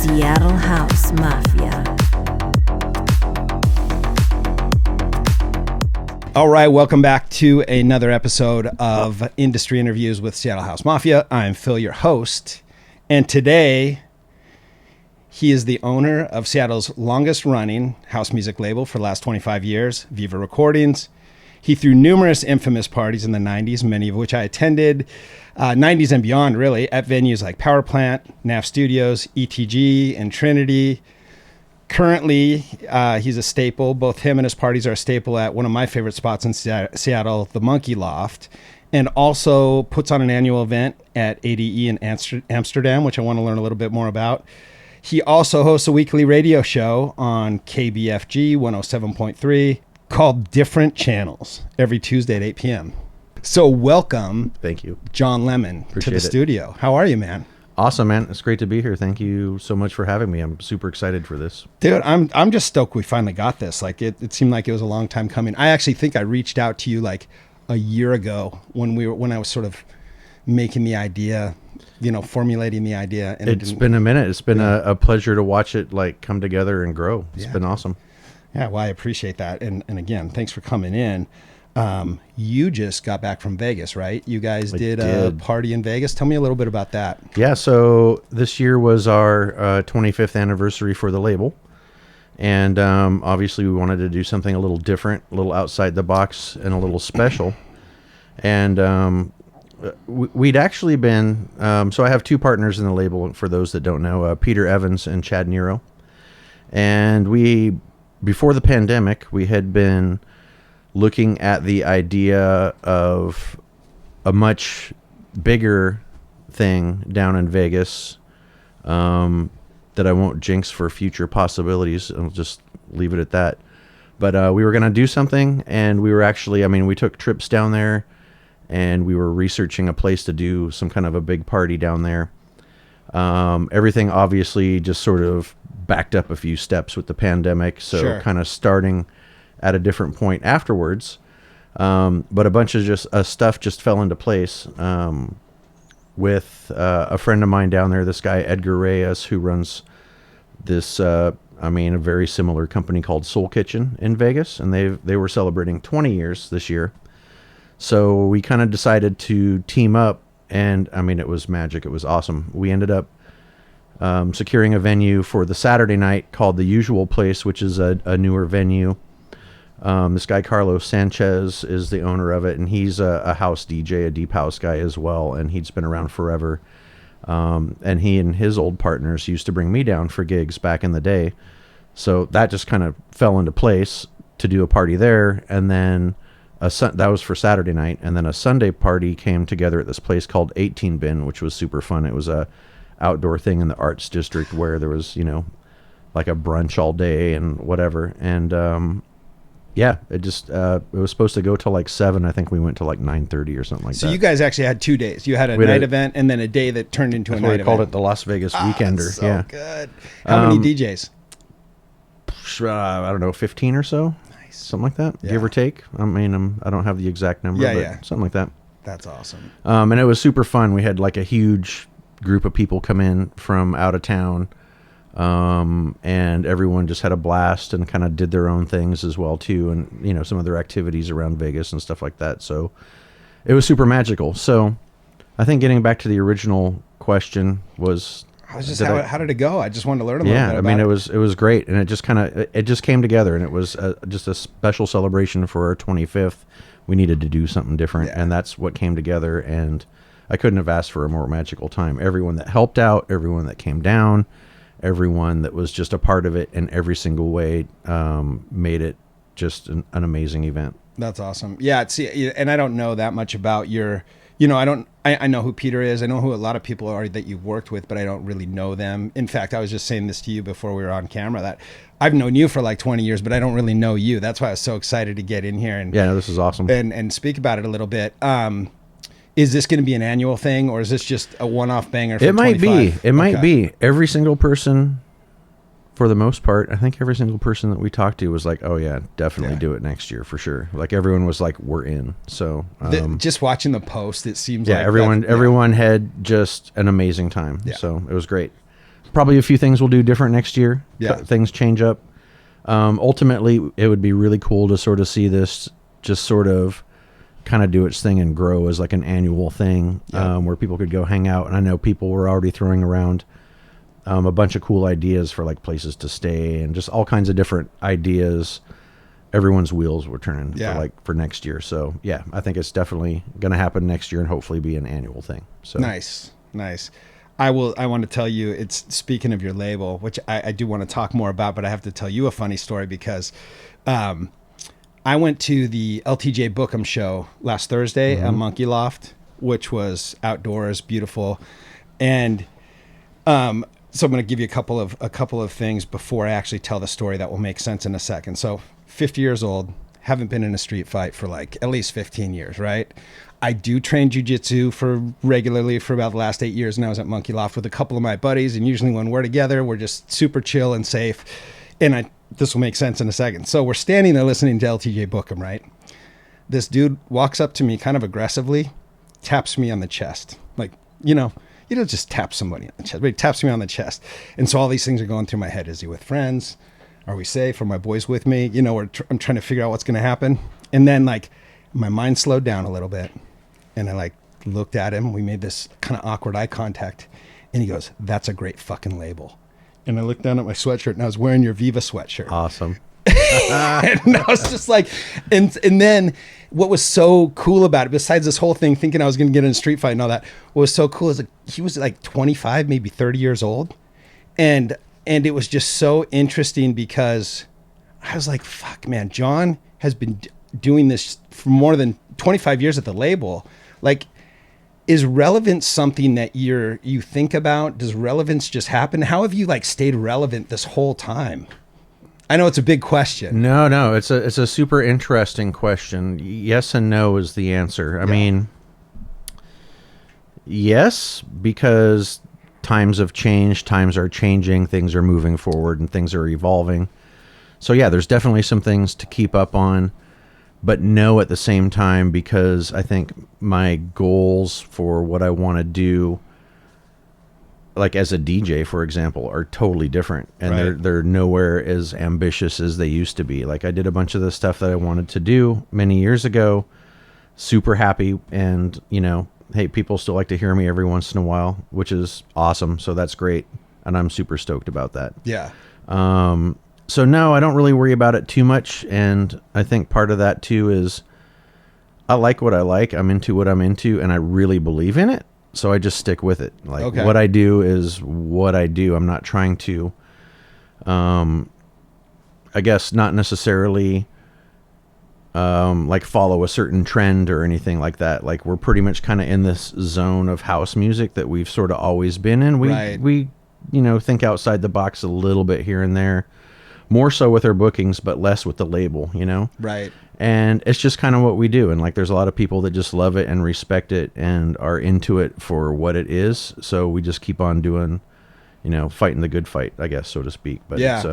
Seattle House Mafia. All right, welcome back to another episode of Industry Interviews with Seattle House Mafia. I'm Phil, your host, and today he is the owner of Seattle's longest-running house music label for the last 25 years, Viva Recordings. He threw numerous infamous parties in the 90s, many of which I attended, 90s and beyond, really, at venues like Power Plant, NAF Studios, ETG, and Trinity. Currently, he's a staple. Both him and his parties are a staple at one of my favorite spots in Seattle, the Monkey Loft, and also puts on an annual event at ADE in Amsterdam, which I want to learn a little bit more about. He also hosts a weekly radio show on KBFG 107.3 called Different Channels every Tuesday at 8 p.m. So welcome. Thank you. Jon Lemmon to the studio. How are you, man? Awesome, man. It's great to be here. Thank you so much for having me. I'm super excited for this. Dude, I'm just stoked we finally got this. Like it seemed like it was a long time coming. I actually think I reached out to you like a year ago when I was sort of making the idea, formulating the idea. And it's been a minute. It's been a pleasure to watch it like come together and grow. It's been awesome. Yeah, well, I appreciate that. And again, thanks for coming in. You just got back from Vegas, right? You guys did a party in Vegas. Tell me a little bit about that. Yeah, so this year was our 25th anniversary for the label. And obviously we wanted to do something a little different, a little outside the box and a little special. And we'd actually been, so I have two partners in the label, for those that don't know, Peter Evans and Chad Nero. And before the pandemic, we had been looking at the idea of a much bigger thing down in Vegas that I won't jinx for future possibilities. I'll just leave it at that. But we were going to do something, and we were actually, we took trips down there, and we were researching a place to do some kind of a big party down there. Everything obviously just sort of backed up a few steps with the pandemic, so kind of starting at a different point afterwards. But a bunch of just stuff just fell into place with a friend of mine down there, this guy Edgar Reyes, who runs this a very similar company called Soul Kitchen in Vegas, and they were celebrating 20 years this year. So we kind of decided to team up, and it was magic. It was awesome. We ended up securing a venue for the Saturday night called The Usual Place, which is a newer venue. This guy Carlos Sanchez is the owner of it, and he's a house DJ, a deep house guy as well, and he's been around forever. And he and his old partners used to bring me down for gigs back in the day. So that just kind of fell into place to do a party there, and then that was for Saturday night, and then a Sunday party came together at this place called 18 Bin, which was super fun. It was a outdoor thing in the Arts District where there was, like a brunch all day and whatever. And it was supposed to go till like 7. I think we went to like 9:30 or something like that. So you guys actually had 2 days. You had a night event and then a day that turned into a night event. We called it the Las Vegas Weekender. That's so good. How many DJs? I don't know, 15 or so. Nice. Something like that, give or take. I don't have the exact number, but something like that. That's awesome. And it was super fun. We had like a huge group of people come in from out of town. And everyone just had a blast and kind of did their own things as well too, and some of their activities around Vegas and stuff like that. So it was super magical. So I think getting back to the original question was how did it go? I just wanted to learn a little bit about it. It was great, and it just came together, and it was just a special celebration for our 25th. We needed to do something different, and that's what came together, and I couldn't have asked for a more magical time. Everyone that helped out, everyone that came down, everyone that was just a part of it in every single way made it just an amazing event. That's awesome. Yeah, see, and I don't know that much about your, I know who Peter is. I know who a lot of people are that you've worked with, but I don't really know them. In fact, I was just saying this to you before we were on camera, that I've known you for like 20 years, but I don't really know you. That's why I was so excited to get in here and this is awesome and speak about it a little bit. Is this going to be an annual thing, or is this just a one-off banger for 25? It might be. Every single person, for the most part, I think every single person that we talked to was like, oh yeah, definitely do it next year for sure. Like everyone was like, we're in. So just watching the post, it seems like everyone had just an amazing time. Yeah. So it was great. probably a few things we'll do different next year. Yeah. Things change up. Ultimately, it would be really cool to sort of see this just sort of kind of do its thing and grow as like an annual thing, where people could go hang out. And I know people were already throwing around a bunch of cool ideas for like places to stay and just all kinds of different ideas. Everyone's wheels were turning for next year. So yeah, I think it's definitely going to happen next year and hopefully be an annual thing. So Nice. I want to tell you, it's speaking of your label, which I do want to talk more about, but I have to tell you a funny story because, I went to the LTJ Bookham show last Thursday at Monkey Loft, which was outdoors, beautiful. And, so I'm going to give you a couple of things before I actually tell the story that will make sense in a second. So 50 years old, haven't been in a street fight for like at least 15 years, right? I do train jujitsu regularly for about the last 8 years. And I was at Monkey Loft with a couple of my buddies. And usually when we're together, we're just super chill and safe. And this will make sense in a second. So we're standing there listening to LTJ Bookham, right? This dude walks up to me kind of aggressively, taps me on the chest. Like, you don't just tap somebody on the chest, but he taps me on the chest. And so all these things are going through my head. Is he with friends? Are we safe? Are my boys with me? I'm trying to figure out what's going to happen. And then like my mind slowed down a little bit. And I like looked at him. We made this kind of awkward eye contact. And he goes, "That's a great fucking label." And I looked down at my sweatshirt and I was wearing your Viva sweatshirt. awesome. And I was just like, and then what was so cool about it, besides this whole thing, thinking I was going to get in a street fight and all that, what was so cool is like, he was like 25, maybe 30 years old. And it was just so interesting because I was like, fuck, man, Jon has been doing this for more than 25 years at the label. Like, is relevance something that you think about? Does relevance just happen? How have you like stayed relevant this whole time? I know it's a big question. No, it's a super interesting question. Yes and no is the answer. I mean, yes, because times have changed, times are changing, things are moving forward, and things are evolving. So yeah, there's definitely some things to keep up on. But no at the same time, because I think my goals for what I want to do, like as a DJ, for example, are totally different. And they're nowhere as ambitious as they used to be. Like I did a bunch of the stuff that I wanted to do many years ago, super happy. And, hey, people still like to hear me every once in a while, which is awesome. So that's great. And I'm super stoked about that. Yeah. So no, I don't really worry about it too much. And I think part of that too is I like what I like. I'm into what I'm into and I really believe in it. So I just stick with it. Like what I do is what I do. I'm not trying to, I guess not necessarily, like follow a certain trend or anything like that. Like we're pretty much kind of in this zone of house music that we've sort of always been in. We think outside the box a little bit here and there. More so with our bookings, but less with the label, Right. And it's just kind of what we do. And like, there's a lot of people that just love it and respect it and are into it for what it is. So we just keep on doing, fighting the good fight, I guess, so to speak. But it's,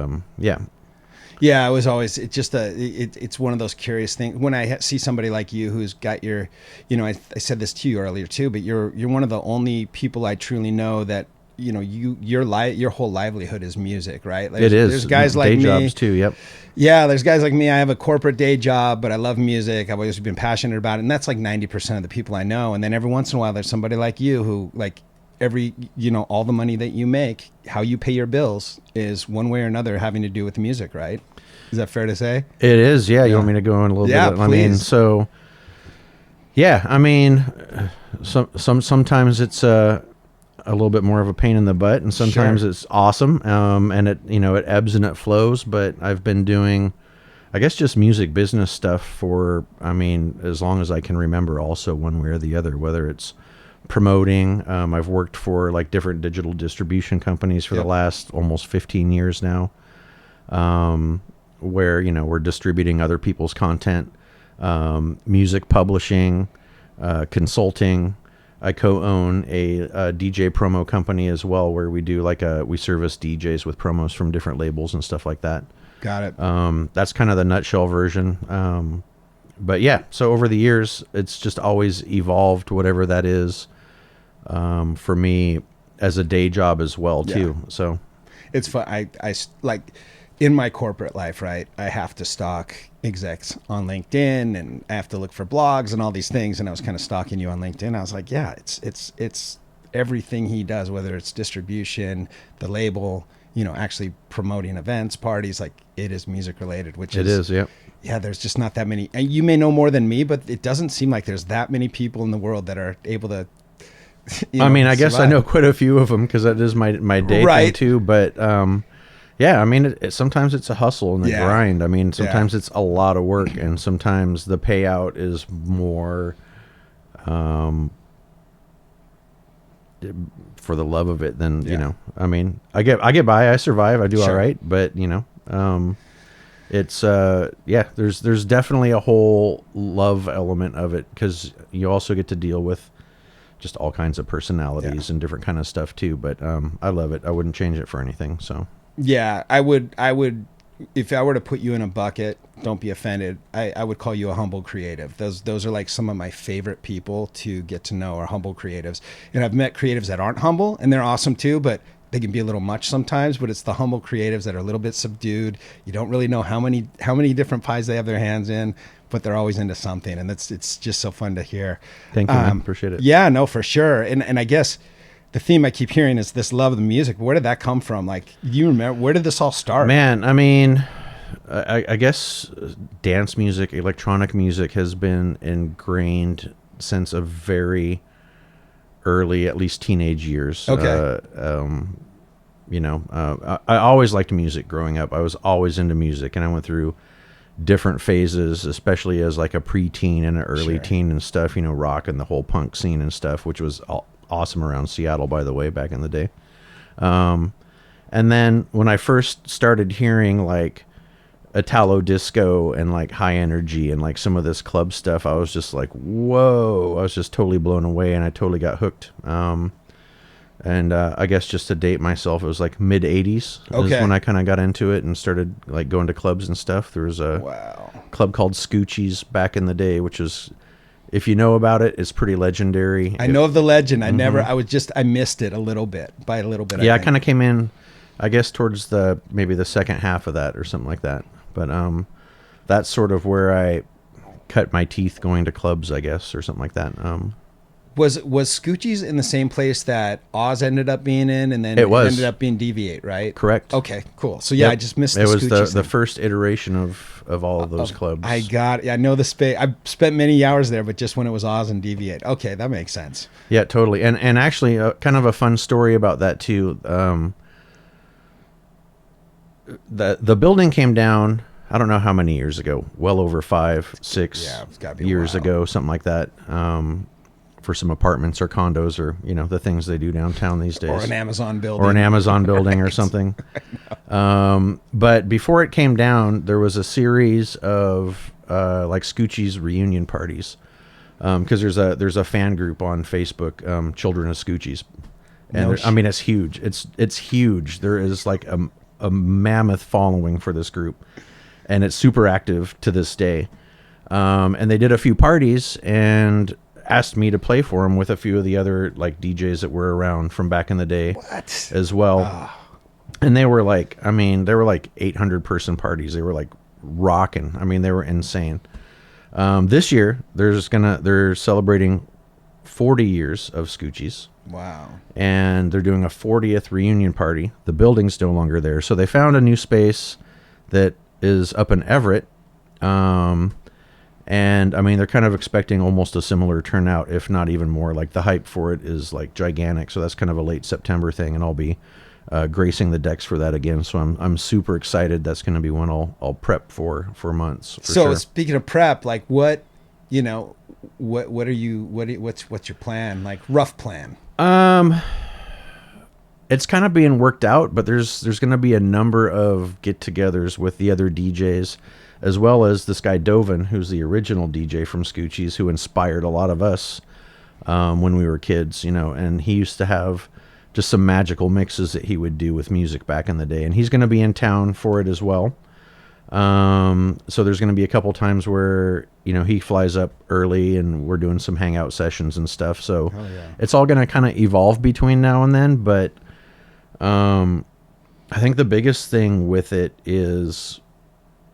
Yeah, it was always it's one of those curious things when I see somebody like you who's got your, I said this to you earlier too, but you're one of the only people I truly know that your whole livelihood is music, right? Like, it is. There's guys like me. Day jobs too. Yep. Yeah, there's guys like me. I have a corporate day job, but I love music. I've always been passionate about it, and that's like 90% of the people I know. And then every once in a while, there's somebody like you who like all the money that you make, how you pay your bills is one way or another having to do with the music, right? Is that fair to say? It is. Yeah. You want me to go in a little bit? Yeah, please. Sometimes it's a little bit more of a pain in the butt, and sometimes it's awesome. And it ebbs and it flows, but I've been doing, I guess, just music business stuff for, as long as I can remember, also one way or the other, whether it's promoting. I've worked for like different digital distribution companies for the last almost 15 years now, where, we're distributing other people's content, music publishing, consulting. I co-own a DJ promo company as well, where we do we service DJs with promos from different labels and stuff like that. Got it. That's kind of the nutshell version. But yeah, so over the years, it's just always evolved, whatever that is. For me, as a day job as well too. Yeah. So It's fun. I like in my corporate life, right? I have to stalk execs on LinkedIn, and I have to look for blogs and all these things. And I was kind of stalking you on LinkedIn. I was like, yeah, it's everything he does, whether it's distribution, the label, actually promoting events, parties, like it is music related, which it is. Yep. Yeah, there's just not that many. And you may know more than me, but it doesn't seem like there's that many people in the world that are able to. I mean, I guess I know quite a few of them because that is my day thing too. But yeah, I mean, sometimes it's a hustle and a grind. I mean, sometimes it's a lot of work, and sometimes the payout is more for the love of it than I mean, I get by, I survive, I do all right, but it's there's definitely a whole love element of it because you also get to deal with just all kinds of personalities and different kind of stuff too. But I love it. I wouldn't change it for anything. So yeah, I would if I were to put you in a bucket, don't be offended, I would call you a humble creative. Those are like some of my favorite people to get to know, are humble creatives. And I've met creatives that aren't humble, and they're awesome too, but they can be a little much sometimes. But it's the humble creatives that are a little bit subdued. You don't really know how many different pies they have their hands in, but they're always into something, and it's just so fun to hear. Thank you, man. Appreciate it. Yeah, no, for sure. And I guess the theme I keep hearing is this love of the music. Where did that come from? Like, do you remember, where did this all start? Man, I mean, I guess dance music, electronic music has been ingrained since a very early, at least teenage years. Okay. I always liked music growing up. I was always into music, and I went through different phases, especially as like a preteen and an early teen and stuff, rock and the whole punk scene and stuff, which was awesome around Seattle, by the way, back in the day. And then when I first started hearing like Italo disco and like high energy and like some of this club stuff, I was just like, whoa, I was just totally blown away, and I totally got hooked. And I guess just to date myself, it was like mid 80s is when I kind of got into it and started like going to clubs and stuff. There was a club called Scoochie's back in the day, which was, if you know about it, it's pretty legendary. I know of the legend. I missed it a little bit. By a little bit. Yeah, I kind of came in, I guess, towards maybe the second half of that or something like that. But that's sort of where I cut my teeth going to clubs, I guess, or something like that. Was Scoochie's in the same place that Oz ended up being in, and then it ended up being Deviate, right? Correct. Okay, cool. So yeah, I just missed it. It was the first iteration of all of those clubs. I got it. I know the space. I spent many hours there, but just when it was Oz and Deviate. Okay, that makes sense. Yeah, totally. And actually, kind of a fun story about that too. The building came down, I don't know how many years ago, well over 5, 6 it's gotta be years ago, something like that. For some apartments or condos or, the things they do downtown these days. Or an Amazon building. Or something. But before it came down, there was a series of like Scoochie's reunion parties. Because there's a fan group on Facebook, Children of Scoochie's. And I mean, it's huge. It's huge. There is like a mammoth following for this group. And it's super active to this day. And they did a few parties and asked me to play for them with a few of the other like DJs that were around from back in the day as well. And they were like 800 person parties. They were like rocking. I mean, they were insane. This year they're celebrating 40 years of Scoochie's. Wow. And they're doing a 40th reunion party. The building's no longer there. So they found a new space that is up in Everett. And I mean, they're kind of expecting almost a similar turnout, if not even more. Like the hype for it is like gigantic. So that's kind of a late September thing, and I'll be gracing the decks for that again. So I'm super excited. That's going to be one I'll prep for months. Speaking of prep, like what's your plan? Like rough plan? It's kind of being worked out, but there's going to be a number of get-togethers with the other DJs. As well as this guy Dovin, who's the original DJ from Scoochie's, who inspired a lot of us when we were kids, and he used to have just some magical mixes that he would do with music back in the day. And he's going to be in town for it as well. So there's going to be a couple times where, he flies up early and we're doing some hangout sessions and stuff. So it's all going to kind of evolve between now and then. But I think the biggest thing with it is,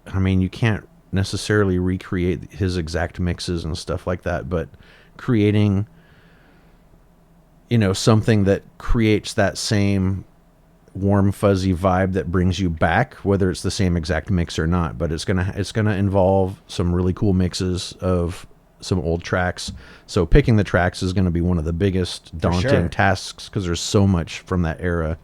you can't necessarily recreate his exact mixes and stuff like that, but creating, something that creates that same warm fuzzy vibe that brings you back, whether it's the same exact mix or not. But it's gonna involve some really cool mixes of some old tracks. So picking the tracks is going to be one of the biggest daunting tasks, because there's so much from that era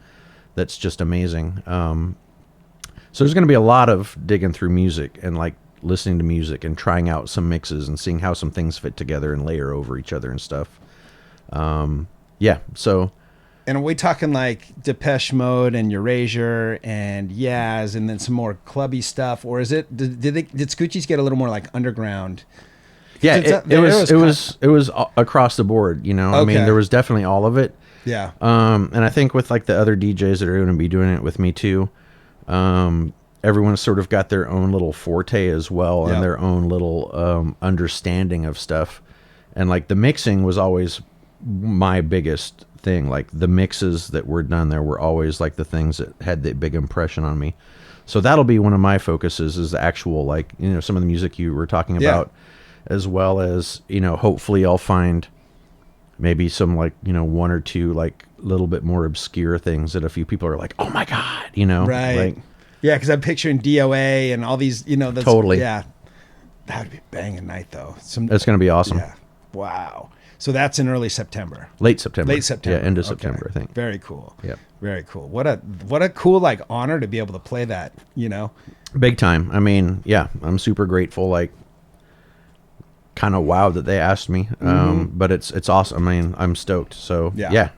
that's just amazing. So there's going to be a lot of digging through music and like listening to music and trying out some mixes and seeing how some things fit together and layer over each other and stuff. So. And are we talking like Depeche Mode and Erasure and Yaz and then some more clubby stuff? Or is it, did Scoochie's get a little more like underground? Yeah, it was across the board, there was definitely all of it. Yeah. And I think with like the other DJs that are going to be doing it with me too, everyone's sort of got their own little forte as well, and their own little understanding of stuff. And like the mixing was always my biggest thing. Like the mixes that were done there were always like the things that had the big impression on me. So that'll be one of my focuses, is the actual, like, some of the music you were talking about, as well as, hopefully I'll find maybe some like, one or two like little bit more obscure things that a few people are like, oh my God, Right. Like, yeah, because I'm picturing DOA and all these, that's, totally. Yeah. That would be banging night though. It's going to be awesome. Yeah. Wow. So that's in early September. Late September. Yeah, end of September, I think. Very cool. Yep. Very cool. What a cool like honor to be able to play that, Big time. I'm super grateful, like kind of wowed that they asked me. But it's awesome. I'm stoked. So yeah.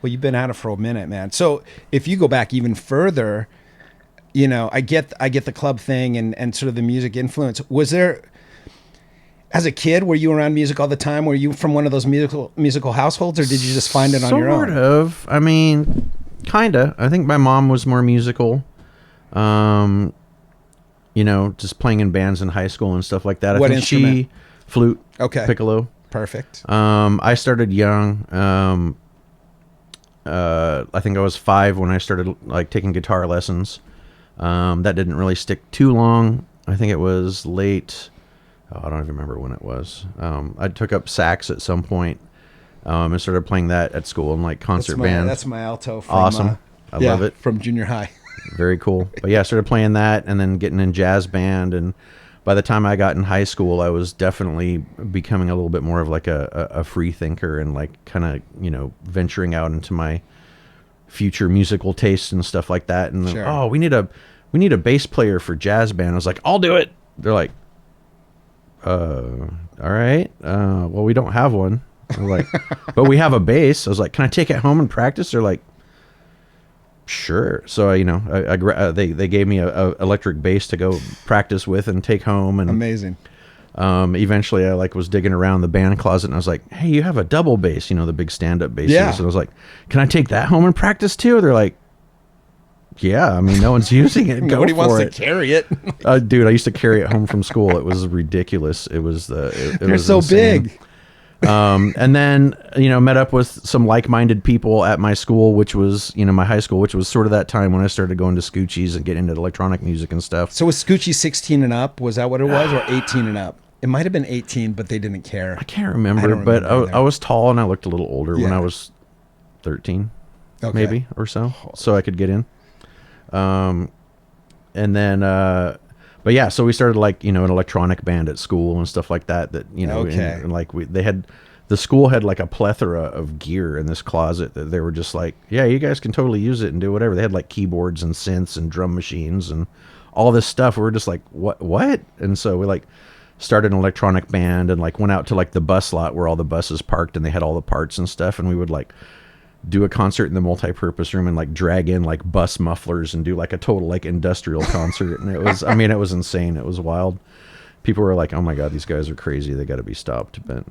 Well, you've been at it for a minute, man. So if you go back even further, I get the club thing and sort of the music influence. Was there, as a kid, were you around music all the time? Were you from one of those musical households, or did you just find it on your own? Sort of. Kind of. I think my mom was more musical. Just playing in bands in high school and stuff like that. What I think instrument? Flute. Okay. Piccolo. Perfect. I started young. I think I was 5 when I started like taking guitar lessons. That didn't really stick too long. I think it was late. I don't even remember when it was. I took up sax at some point, and started playing that at school in like concert band. That's my alto. From, awesome. I love it. From junior high. Very cool. But yeah, I started playing that and then getting in jazz band. And by the time I got in high school, I was definitely becoming a little bit more of like a free thinker and like kind of, venturing out into my future musical tastes and stuff like that. And Sure. Oh, we need a bass player for jazz band. I was like, I'll do it. They're like, all right. Well, we don't have one. I'm like, but we have a bass. I was like, can I take it home and practice? They're like, sure. So they gave me a electric bass to go practice with and take home. And amazing. Eventually I like was digging around the band closet and I was like, hey, you have a double bass, the big stand-up basses. Yeah. And I was like, can I take that home and practice too? They're like, yeah, no one's using it. Nobody wants to carry it. Dude, I used to carry it home from school. It was ridiculous. It was it They're was so insane. big. And then, met up with some like-minded people at my school, which was, my high school, which was sort of that time when I started going to Scoochie's and getting into electronic music and stuff. So was Scoochie 16 and up? Was that what it was? Or 18 and up? It might have been 18, but they didn't care. I can't remember, but I was tall and I looked a little older when I was 13, maybe, or so I could get in. And then, but yeah, so we started like, an electronic band at school and stuff like that, and like the school had like a plethora of gear in this closet that they were just like, yeah, you guys can totally use it and do whatever. They had like keyboards and synths and drum machines and all this stuff. We were just like, what? And so we like started an electronic band and like went out to like the bus lot where all the buses parked and they had all the parts and stuff. And we would like do a concert in the multi-purpose room and like drag in like bus mufflers and do like a total like industrial concert. And it was, it was insane. It was wild. People were like, oh my God, these guys are crazy. They got to be stopped. But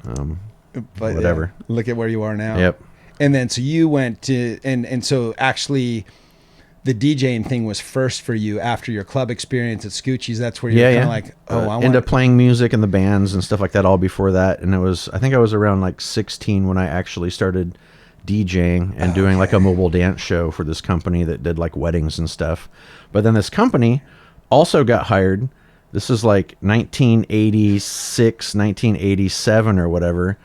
whatever. Yeah, look at where you are now. Yep. And then, so you went to, and so actually the DJing thing was first for you after your club experience at Scoochie's. That's where you're kind of like, oh, I into want playing music in the bands and stuff like that all before that. And I think I was around like 16 when I actually started DJing and doing like a mobile dance show for this company that did like weddings and stuff. But then this company also got hired. This is like 1986, 1987 or whatever.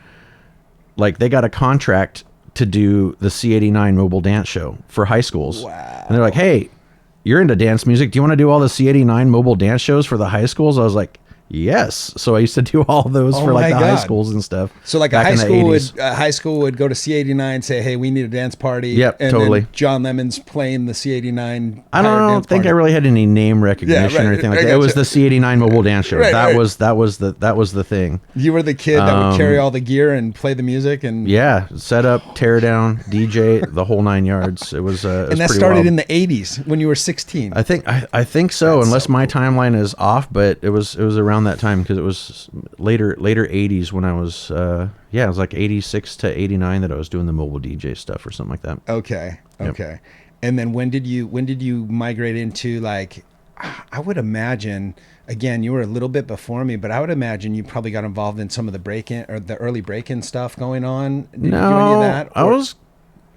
Like they got a contract to do the C89 mobile dance show for high schools. Wow. And they're like, hey, you're into dance music. Do you want to do all the C89 mobile dance shows for the high schools? I was like, yes. So I used to do all those for like the high schools and stuff. So like a high school would go to C89, say, hey, we need a dance party. Yep, and totally. Then Jon Lemmon's playing the C89. I don't think I really had any name recognition or anything like that. It was the C89 mobile dance show. That was the thing. You were the kid that would carry all the gear and play the music and set up, tear down, DJ, the whole 9 yards. It was and that started in the 80s when you were 16. I think so. That's unless so my timeline is off, but it was around that time because it was later 80s when I was it was like 86 to 89 that I was doing the mobile DJ stuff or something like that. Okay. Yep. And then when did you migrate into, like, I would imagine, again, you were a little bit before me, but I would imagine you probably got involved in some of the break-in or the early break-in stuff going on. Did you do any of that? I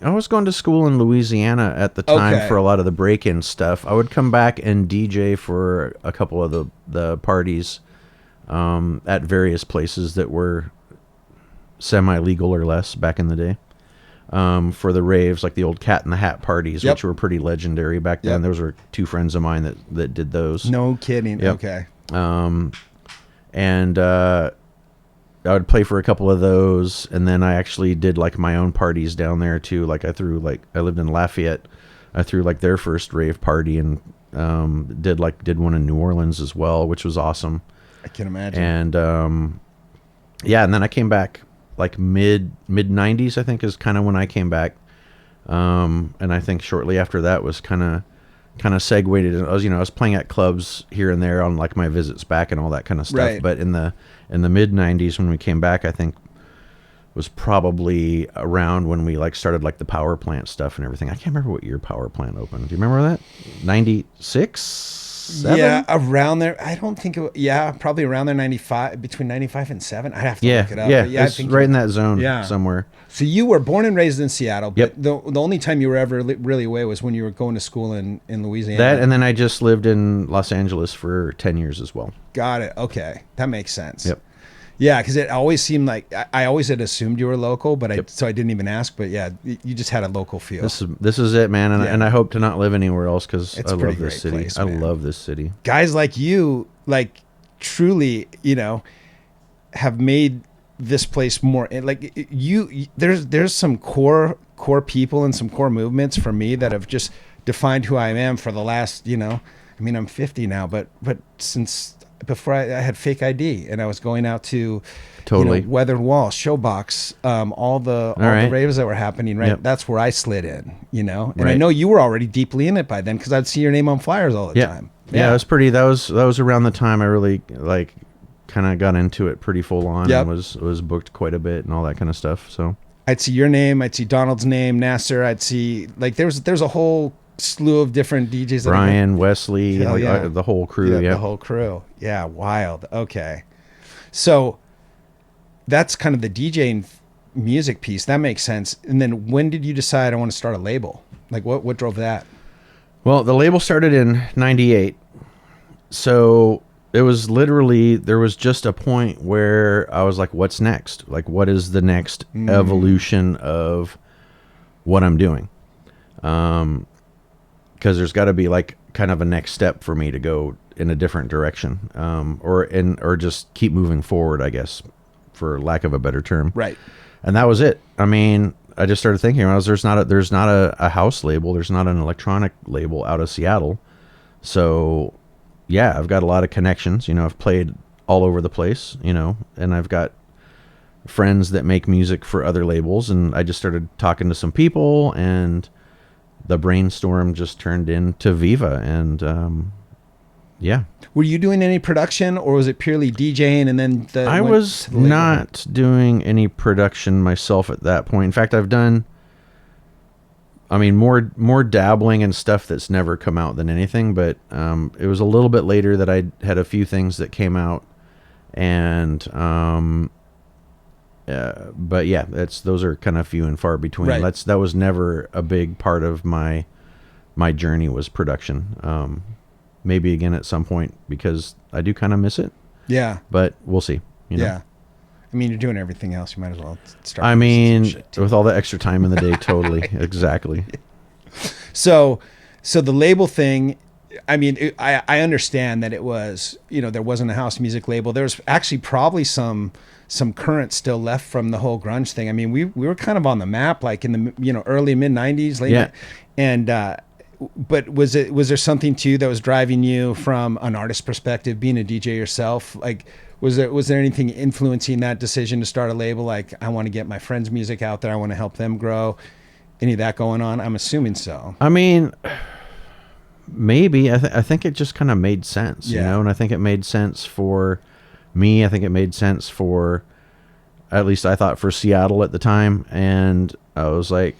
was going to school in Louisiana at the time for a lot of the break-in stuff. I would come back and DJ for a couple of the parties at various places that were semi-legal or less back in the day. For the raves, like the old Cat in the Hat parties, which were pretty legendary back then. Those were two friends of mine that did those. No kidding. Yep. Okay. And I would play for a couple of those, and then I actually did like my own parties down there too. Like I lived in Lafayette. I threw like their first rave party and did one in New Orleans as well, which was awesome. I can imagine. And and then I came back like mid 90s, I think is kind of when I came back. And I think shortly after that was kind of segued. I was playing at clubs here and there on like my visits back and all that kind of stuff. Right. But in the mid 90s when we came back, I think was probably around when we like started like the power plant stuff and everything. I can't remember what year power plant opened. Do you remember that? 96? Yeah, around there. I don't think probably around there, 95, between 95 and 7. I'd have to look it up. Yeah, But it's right in that zone somewhere. So you were born and raised in Seattle, but Yep. the only time you were ever really away was when you were going to school in Louisiana. That, and then I just lived in Los Angeles for 10 years as well. Got it. Okay. That makes sense. Yep. Yeah, because it always seemed like I always had assumed you were local, but so I didn't even ask. But yeah, you just had a local feel. This is it, man, and I hope to not live anywhere else because I love this city. Place, I love this city. Guys like you, like truly, have made this place more like you. There's some core people and some core movements for me that have just defined who I am for the last. I mean, I'm 50 now, but since. Before I had fake ID and I was going out to Weathered Wall, Showbox, all the raves that were happening, right? Yep. That's where I slid in, And I know you were already deeply in it by then because I'd see your name on flyers all the time. Yeah, it was pretty. That was around the time I really like kind of got into it pretty full on and was booked quite a bit and all that kind of stuff. So I'd see your name, I'd see Donald's name, Nasser, I'd see like there's a whole slew of different DJs. Brian, Wesley, the whole crew. The whole crew. Yeah, wild. Okay. So that's kind of the DJing music piece. That makes sense. And then when did you decide I want to start a label? Like what drove that? Well, the label started in 98. So it was literally, there was just a point where I was like, what's next? Like, what is the next evolution of what I'm doing? Because there's got to be like kind of a next step for me to go in a different direction, or just keep moving forward, I guess, for lack of a better term. Right. And that was it. I mean, I just started thinking, there's not a house label, there's not an electronic label out of Seattle. So yeah, I've got a lot of connections. I've played all over the place, and I've got friends that make music for other labels, and I just started talking to some people, and the brainstorm just turned into Viva, and Were you doing any production, or was it purely DJing? And then I was not doing any production myself at that point. In fact, I've done I mean, more dabbling and stuff that's never come out than anything. But it was a little bit later that I had a few things that came out, and but yeah, those are kind of few and far between. Right. That was never a big part of my journey, was production. Maybe again at some point, because I do kind of miss it. Yeah. But we'll see. You know? Yeah. I mean, you're doing everything else. You might as well start. I mean, shit too. with all the extra time in the day, totally. Exactly. So the label thing, I mean, I understand that it was, there wasn't a house music label. There was actually probably some current still left from the whole grunge thing. I mean, we were kind of on the map, like in the, early mid 90s, late. Yeah. And, but was there something too that was driving you from an artist perspective, being a DJ yourself? Like, was there anything influencing that decision to start a label? Like, I want to get my friends' music out there. I want to help them grow. Any of that going on? I'm assuming so. I mean, maybe. I think it just kind of made sense, and I think it made sense for me. I think it made sense for, at least I thought, for Seattle at the time. And I was like,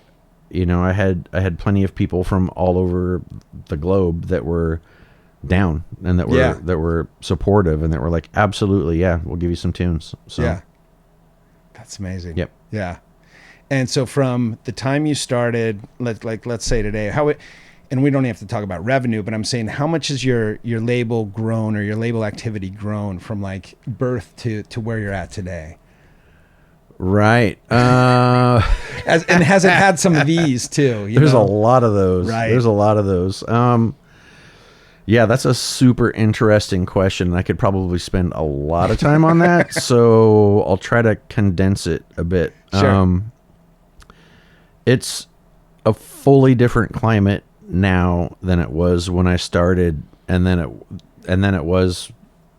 I had plenty of people from all over the globe that were down and that were supportive and that were like, absolutely, yeah, we'll give you some tunes. So yeah, that's amazing. Yep. Yeah. And so from the time you started, let's say today, and we don't have to talk about revenue, but I'm saying, how much has your label grown, or your label activity grown from like birth to where you're at today? Right. And has it had some of these too? There's a lot of those. Right. There's a lot of those. Yeah, that's a super interesting question. I could probably spend a lot of time on that. So I'll try to condense it a bit. Sure. It's a fully different climate now than it was when I started, and then it was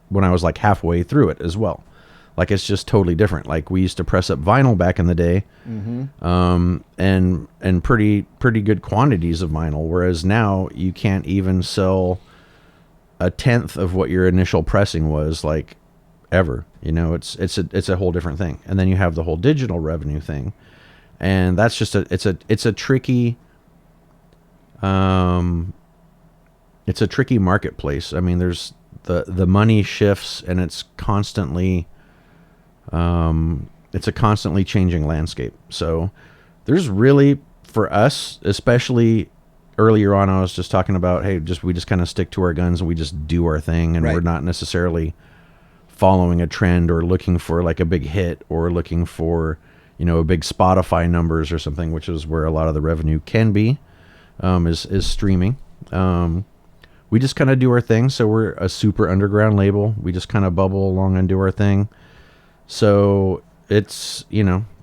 when I was like halfway through it as well. Like, it's just totally different. Like, we used to press up vinyl back in the day, and pretty good quantities of vinyl, whereas now you can't even sell a tenth of what your initial pressing was, like, ever. It's a whole different thing. And then you have the whole digital revenue thing, and that's just it's a tricky marketplace. I mean, there's the money shifts, and it's constantly it's a constantly changing landscape. So there's really, for us, especially earlier on, I was just talking about, hey, we just kind of stick to our guns and we just do our thing, and right. We're not necessarily following a trend or looking for like a big hit or looking for, a big Spotify numbers or something, which is where a lot of the revenue can be, is streaming. We just kind of do our thing. So we're a super underground label. We just kind of bubble along and do our thing. So it's,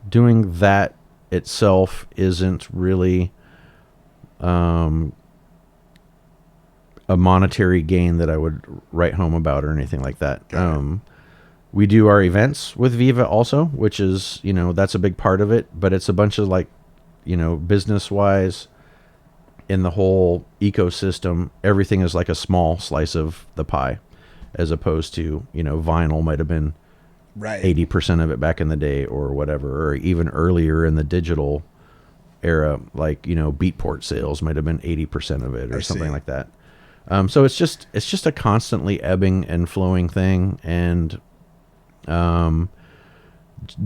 doing that itself isn't really a monetary gain that I would write home about or anything like that. We do our events with Viva also, which is, that's a big part of it, but it's a bunch of like, business wise, in the whole ecosystem, everything is like a small slice of the pie, as opposed to, vinyl might have been right 80% of it back in the day or whatever, or even earlier in the digital era, like, Beatport sales might have been 80% of it or something like that. So it's just a constantly ebbing and flowing thing. And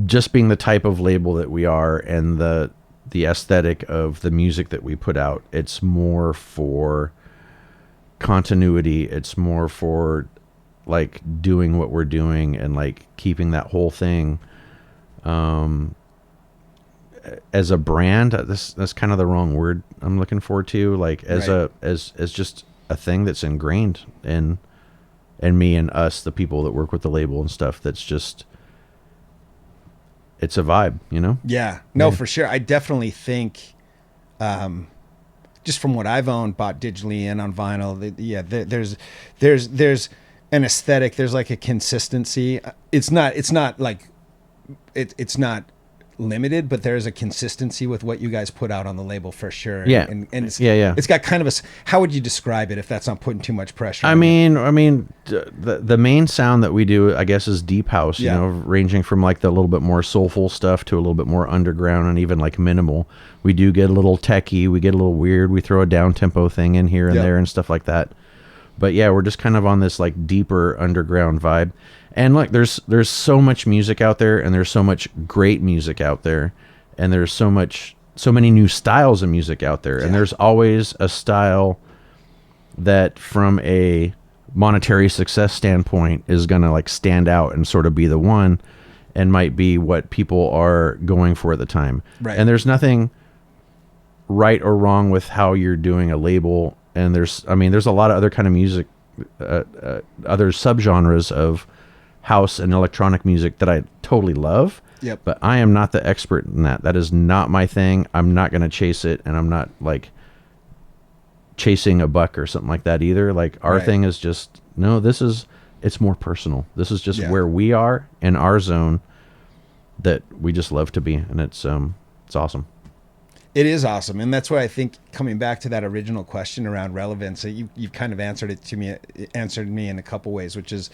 just being the type of label that we are, and the aesthetic of the music that we put out, it's more for continuity. It's more for like doing what we're doing and like keeping that whole thing as a brand. That's kind of the wrong word I'm looking for too, like as right. as just a thing that's ingrained in me and us, the people that work with the label and stuff. That's just, it's a vibe, Yeah, no, for sure. I definitely think, just from what I've owned, bought digitally and on vinyl, there's an aesthetic. There's like a consistency. It's not like limited, but there's a consistency with what you guys put out on the label for sure. Yeah. And it's got kind of how would you describe it if that's not putting too much pressure on you? The main sound that we do, I guess, is deep house, you know, ranging from like the little bit more soulful stuff to a little bit more underground and even like minimal. We do get a little techie, we get a little weird, we throw a down tempo thing in here and there and stuff like that. But yeah, we're just kind of on this like deeper underground vibe. And look, there's so much music out there, and there's so much great music out there, and there's so many new styles of music out there, and there's always a style that from a monetary success standpoint is going to like stand out and sort of be the one and might be what people are going for at the time. Right. And there's nothing right or wrong with how you're doing a label. And there's a lot of other kind of music, other subgenres of house and electronic music that I totally love. Yep. But I am not the expert in that. That is not my thing. I'm not going to chase it, and I'm not like chasing a buck or something like that either. Like our thing is just, no, it's more personal. This is just where we are in our zone that we just love to be. And it's awesome. It is awesome. And that's why I think coming back to that original question around relevance, you've kind of answered me in a couple ways, which is,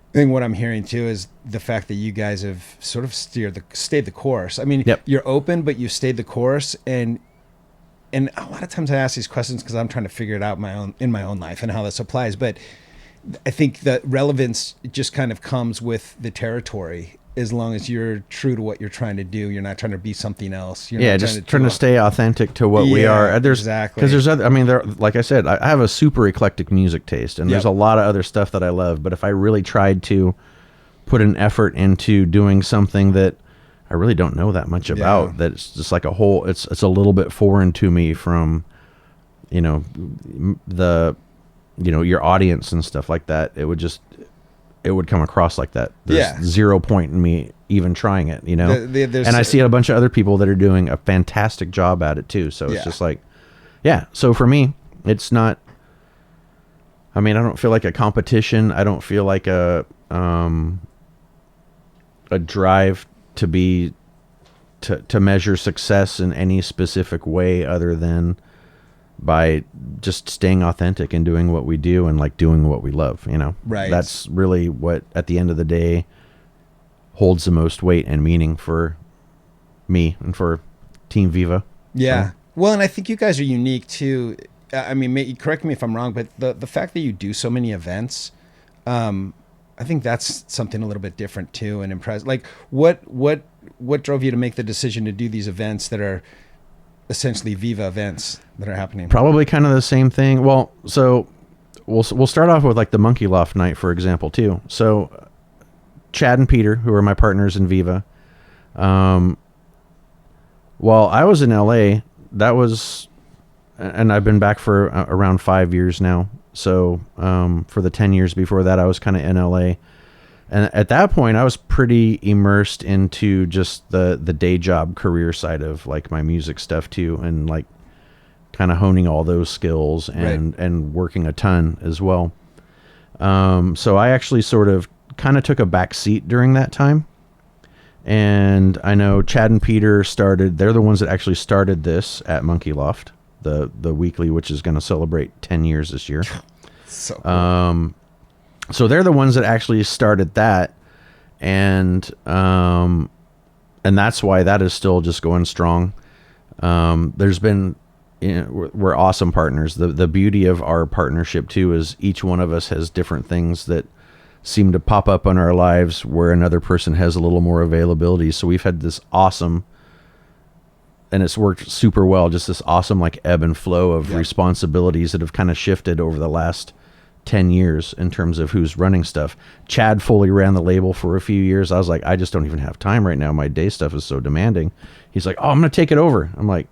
I think what I'm hearing too is the fact that you guys have sort of stayed the course. I mean, you're open, but you stayed the course. And a lot of times I ask these questions because I'm trying to figure it out in my own life and how this applies. But I think that relevance just kind of comes with the territory. As long as you're true to what you're trying to do, you're not trying to be something else. You're not just trying to stay authentic to what we are. Exactly. Because there's other, like I said, I have a super eclectic music taste, and there's a lot of other stuff that I love. But if I really tried to put an effort into doing something that I really don't know that much about, that it's just like it's a little bit foreign to me from, your audience and stuff like that, it would come across like that. There's 0 point in me even trying it, and I see a bunch of other people that are doing a fantastic job at it too. So it's just like, so for me, it's not, I don't feel like a competition. I don't feel like a drive to measure success in any specific way other than by just staying authentic and doing what we do and like doing what we love, Right. That's really what at the end of the day holds the most weight and meaning for me and for Team Viva. Yeah. So. Well, and I think you guys are unique too. Correct me if I'm wrong, but the fact that you do so many events, I think that's something a little bit different too, and impressive. Like what drove you to make the decision to do these events that are essentially Viva events that are happening? Probably kind of the same thing. Well, so we'll start off with like the Monkey Loft night, for example, too. So Chad and Peter, who are my partners in Viva, while I was in LA, and I've been back for around 5 years now. So for the 10 years before that, I was kind of in LA. And at that point, I was pretty immersed into just the day job career side of like my music stuff too, and like kind of honing all those skills and working a ton as well. So I actually sort of kind of took a back seat during that time. And I know Chad and Peter they're the ones that actually started this at Monkey Loft, the weekly, which is going to celebrate 10 years this year. So cool. So they're the ones that actually started that, and that's why that is still just going strong. There's been, we're awesome partners. The beauty of our partnership too is each one of us has different things that seem to pop up in our lives where another person has a little more availability. So we've had this awesome, and it's worked super well, just this awesome like ebb and flow of responsibilities that have kind of shifted over the last 10 years in terms of who's running stuff. Chad fully ran the label for a few years. I was like, I just don't even have time right now. My day stuff is so demanding. He's like, I'm going to take it over. I'm like,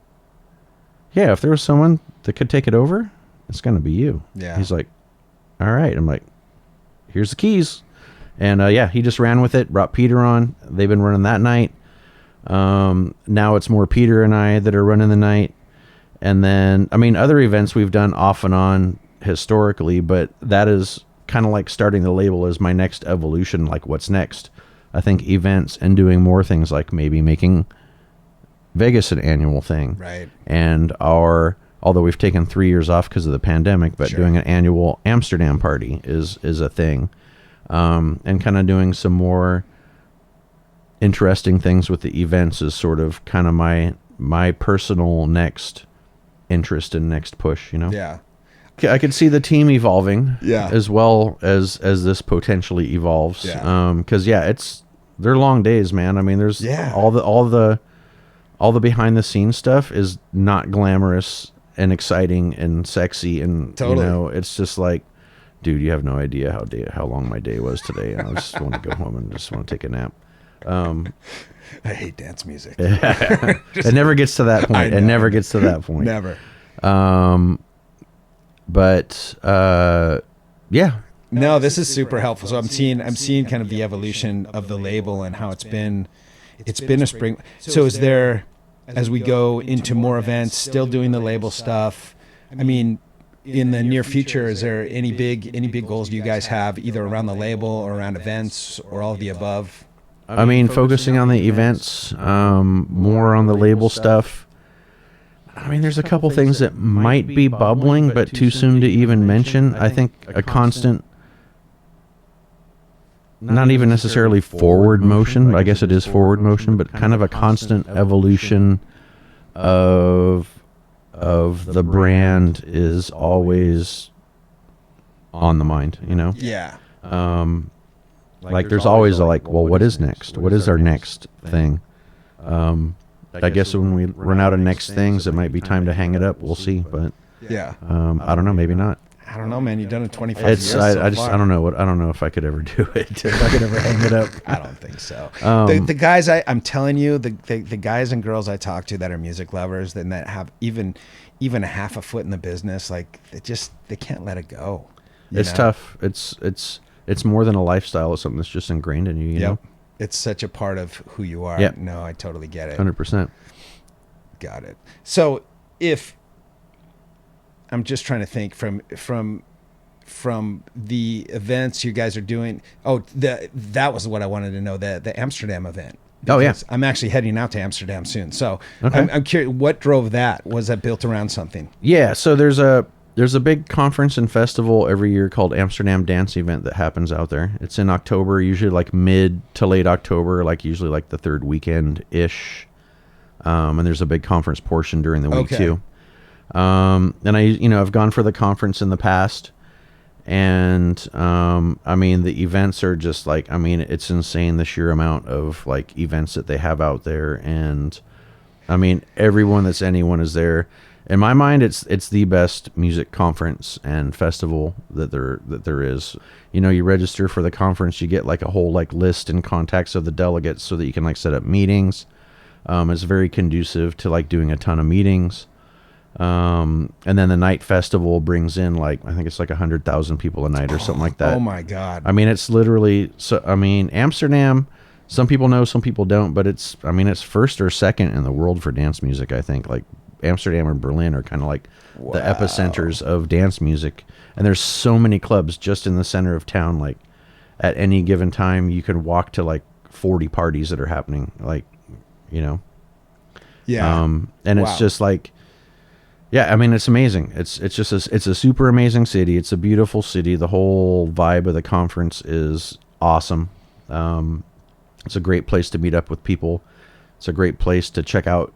yeah, if there was someone that could take it over, it's going to be you. Yeah. He's like, all right. I'm like, here's the keys. And he just ran with it, brought Peter on. They've been running that night. Now it's more Peter and I that are running the night. And then, other events we've done off and on historically, but that is kind of like starting the label as my next evolution, like what's next. I think events and doing more things like maybe making Vegas an annual thing. Right. And although we've taken 3 years off because of the pandemic, but doing an annual Amsterdam party is a thing. And kind of doing some more interesting things with the events is sort of kind of my personal next interest and next push, Yeah. I could see the team evolving as well as this potentially evolves. Yeah. Because they're long days, man. I mean, there's all the behind the scenes stuff is not glamorous and exciting and sexy. And, it's just like, dude, you have no idea how long my day was today. And I just want to go home and just want to take a nap. I hate dance music. It never gets to that point. It never gets to that point. Never. But No, this is super helpful. So I'm seeing kind of the evolution of the label and how it's been a spring. So is there, as we go into more events, still doing the label stuff? I mean, in the near future, is there any big goals you guys have, either around the label or around events or all of the above? I mean, focusing on the events, more on the label stuff. I mean, there's a couple things that might be bubbling, but too soon to even mention. I think a constant, not even necessarily forward motion, I guess it is forward motion, but kind of a constant evolution of the brand is always on the mind, Yeah. Like there's always well, what is next? What is our next thing? I guess when we run out of next things, it might be time to hang it up. We'll see, but Yeah. I don't know, maybe not. I don't know, man. You've done it 25 years. I don't know if I could ever do it. If I could ever hang it up. I don't think so. The guys I'm telling you, the guys and girls I talk to that are music lovers and that have even a half a foot in the business, like they can't let it go. It's tough. It's more than a lifestyle. It's something that's just ingrained in you. You know. It's such a part of who you are. Yep. No, I totally get it. 100%. Got it. So if I'm just trying to think from the events you guys are doing. Oh, that was what I wanted to know. The Amsterdam event. Oh yeah. I'm actually heading out to Amsterdam soon. So okay. I'm curious, what drove that? Was that built around something? Yeah. So there's a big conference and festival every year called Amsterdam Dance Event that happens out there. It's in October, usually like mid to late October, like usually like the third weekend ish. And there's a big conference portion during the week too. And I've gone for the conference in the past, and I mean the events are just like, I mean, it's insane the sheer amount of like events that they have out there, and I mean everyone that's anyone is there. In my mind, it's the best music conference and festival that there is. You register for the conference, you get like a whole like list and contacts of the delegates so that you can like set up meetings. It's very conducive to like doing a ton of meetings. And then the night festival brings in like, I think it's like 100,000 people a night or something like that. Oh my God. I mean, it's literally, Amsterdam, some people know, some people don't, but it's first or second in the world for dance music. I think like Amsterdam and Berlin are kind of like the epicenters of dance music. And there's so many clubs just in the center of town. Like at any given time, you can walk to like 40 parties that are happening. Like, Yeah. And it's just like, yeah, I mean, it's amazing. It's a super amazing city. It's a beautiful city. The whole vibe of the conference is awesome. It's a great place to meet up with people. It's a great place to check out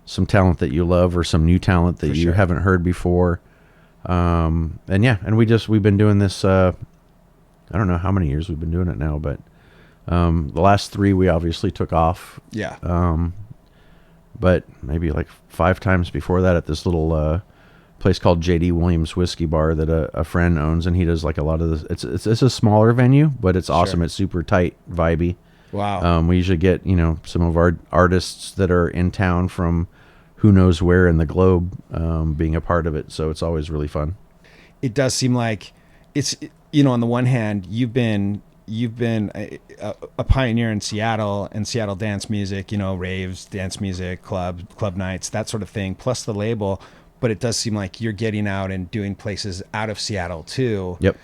some talent that you love or some new talent that you haven't heard before. And we've been doing this, I don't know how many years we've been doing it now, but the last 3 we obviously took off. Yeah. But maybe like 5 times before that at this little place called J.D. Williams Whiskey Bar that a friend owns, and he does like a lot of this. It's a smaller venue, but it's awesome. Sure. It's super tight, vibey. Wow. We usually get some of our artists that are in town from who knows where in the globe being a part of it, so it's always really fun. It does seem like it's on the one hand you've been a pioneer in Seattle and Seattle dance music, raves, dance music, club nights, that sort of thing, plus the label. But it does seem like you're getting out and doing places out of Seattle too. Yep.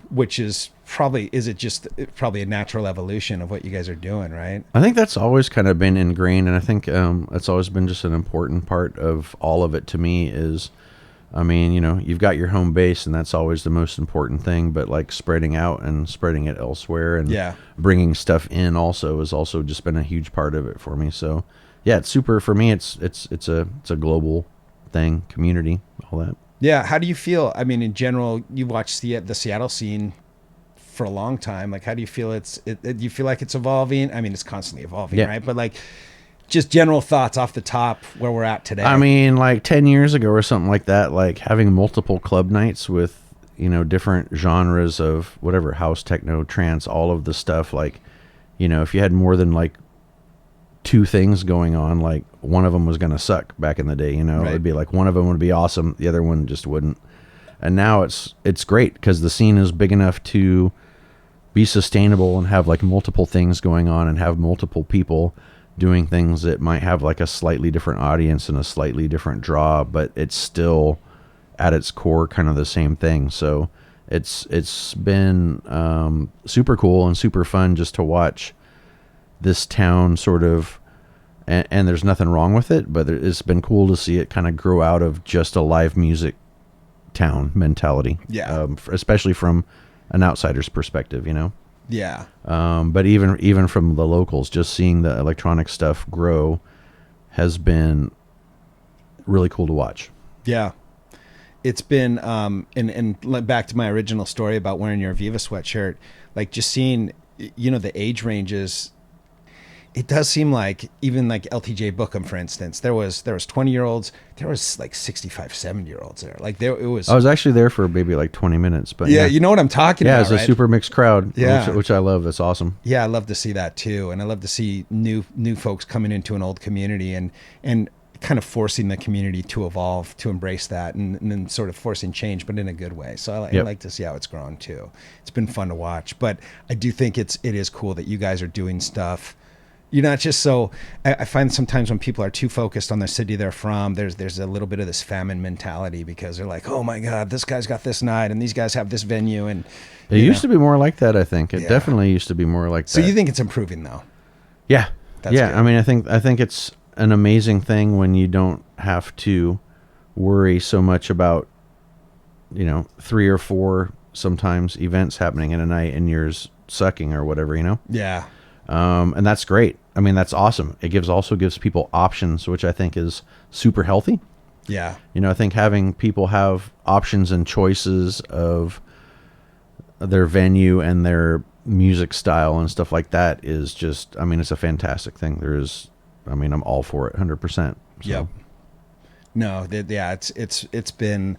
which is probably, is it just probably a natural evolution of what you guys are doing, right? I think that's always kind of been ingrained, and I think it's always been just an important part of all of it to me is, I mean, you know, you've got your home base, and that's always the most important thing, but like spreading out and spreading it elsewhere and bringing stuff in also has also just been a huge part of it for me. So yeah, it's super, for me, it's a global thing, community, all that. Yeah. How do you feel? I mean, in general, you watch the Seattle scene for a long time. Like, how do you feel do you feel like it's evolving? I mean, it's constantly evolving, right? But like, just general thoughts off the top where we're at today. I mean, like 10 years ago or something like that, like having multiple club nights with, you know, different genres of whatever, house, techno, trance, all of the stuff. Like, you know, if you had more than like 2 things going on, like one of them was going to suck back in the day, you know, right. It'd be like one of them would be awesome. The other one just wouldn't. And now it's great because the scene is big enough to be sustainable and have like multiple things going on and have multiple people doing things that might have like a slightly different audience and a slightly different draw, but it's still at its core kind of the same thing. So it's been super cool and super fun just to watch this town sort of, and there's nothing wrong with it, but it's been cool to see it kind of grow out of just a live music town mentality. Yeah. Especially from an outsider's perspective, you know? Yeah. But even from the locals, just seeing the electronic stuff grow has been really cool to watch. Yeah. It's been, and back to my original story about wearing your Viva sweatshirt, like just seeing, you know, the age ranges. It does seem like even like LTJ Bookham, for instance, there was 20-year-olds, there was like 65, 70-year-olds there. Like it was. I was actually there for maybe like 20 minutes, but yeah, you know what I'm talking about. Yeah, it's a super mixed crowd. Yeah, which I love. That's awesome. Yeah, I love to see that too, and I love to see new folks coming into an old community and kind of forcing the community to evolve, to embrace that, and then sort of forcing change, but in a good way. So I like to see how it's grown too. It's been fun to watch, but I do think it is cool that you guys are doing stuff. You're not just so. I find sometimes when people are too focused on the city they're from, there's a little bit of this famine mentality because they're like, oh my God, this guy's got this night and these guys have this venue, and it used to be more like that. I think it definitely used to be more like that. So you think it's improving though? Yeah, that's yeah. Good. I mean, I think it's an amazing thing when you don't have to worry so much about, you know, 3 or 4 sometimes events happening in a night and yours sucking or whatever, you know. Yeah. And that's great. I mean, that's awesome. It also gives people options, which I think is super healthy. Yeah. You know, I think having people have options and choices of their venue and their music style and stuff like that is just, I mean, it's a fantastic thing. I'm all for it 100%. So. Yep. No, it's been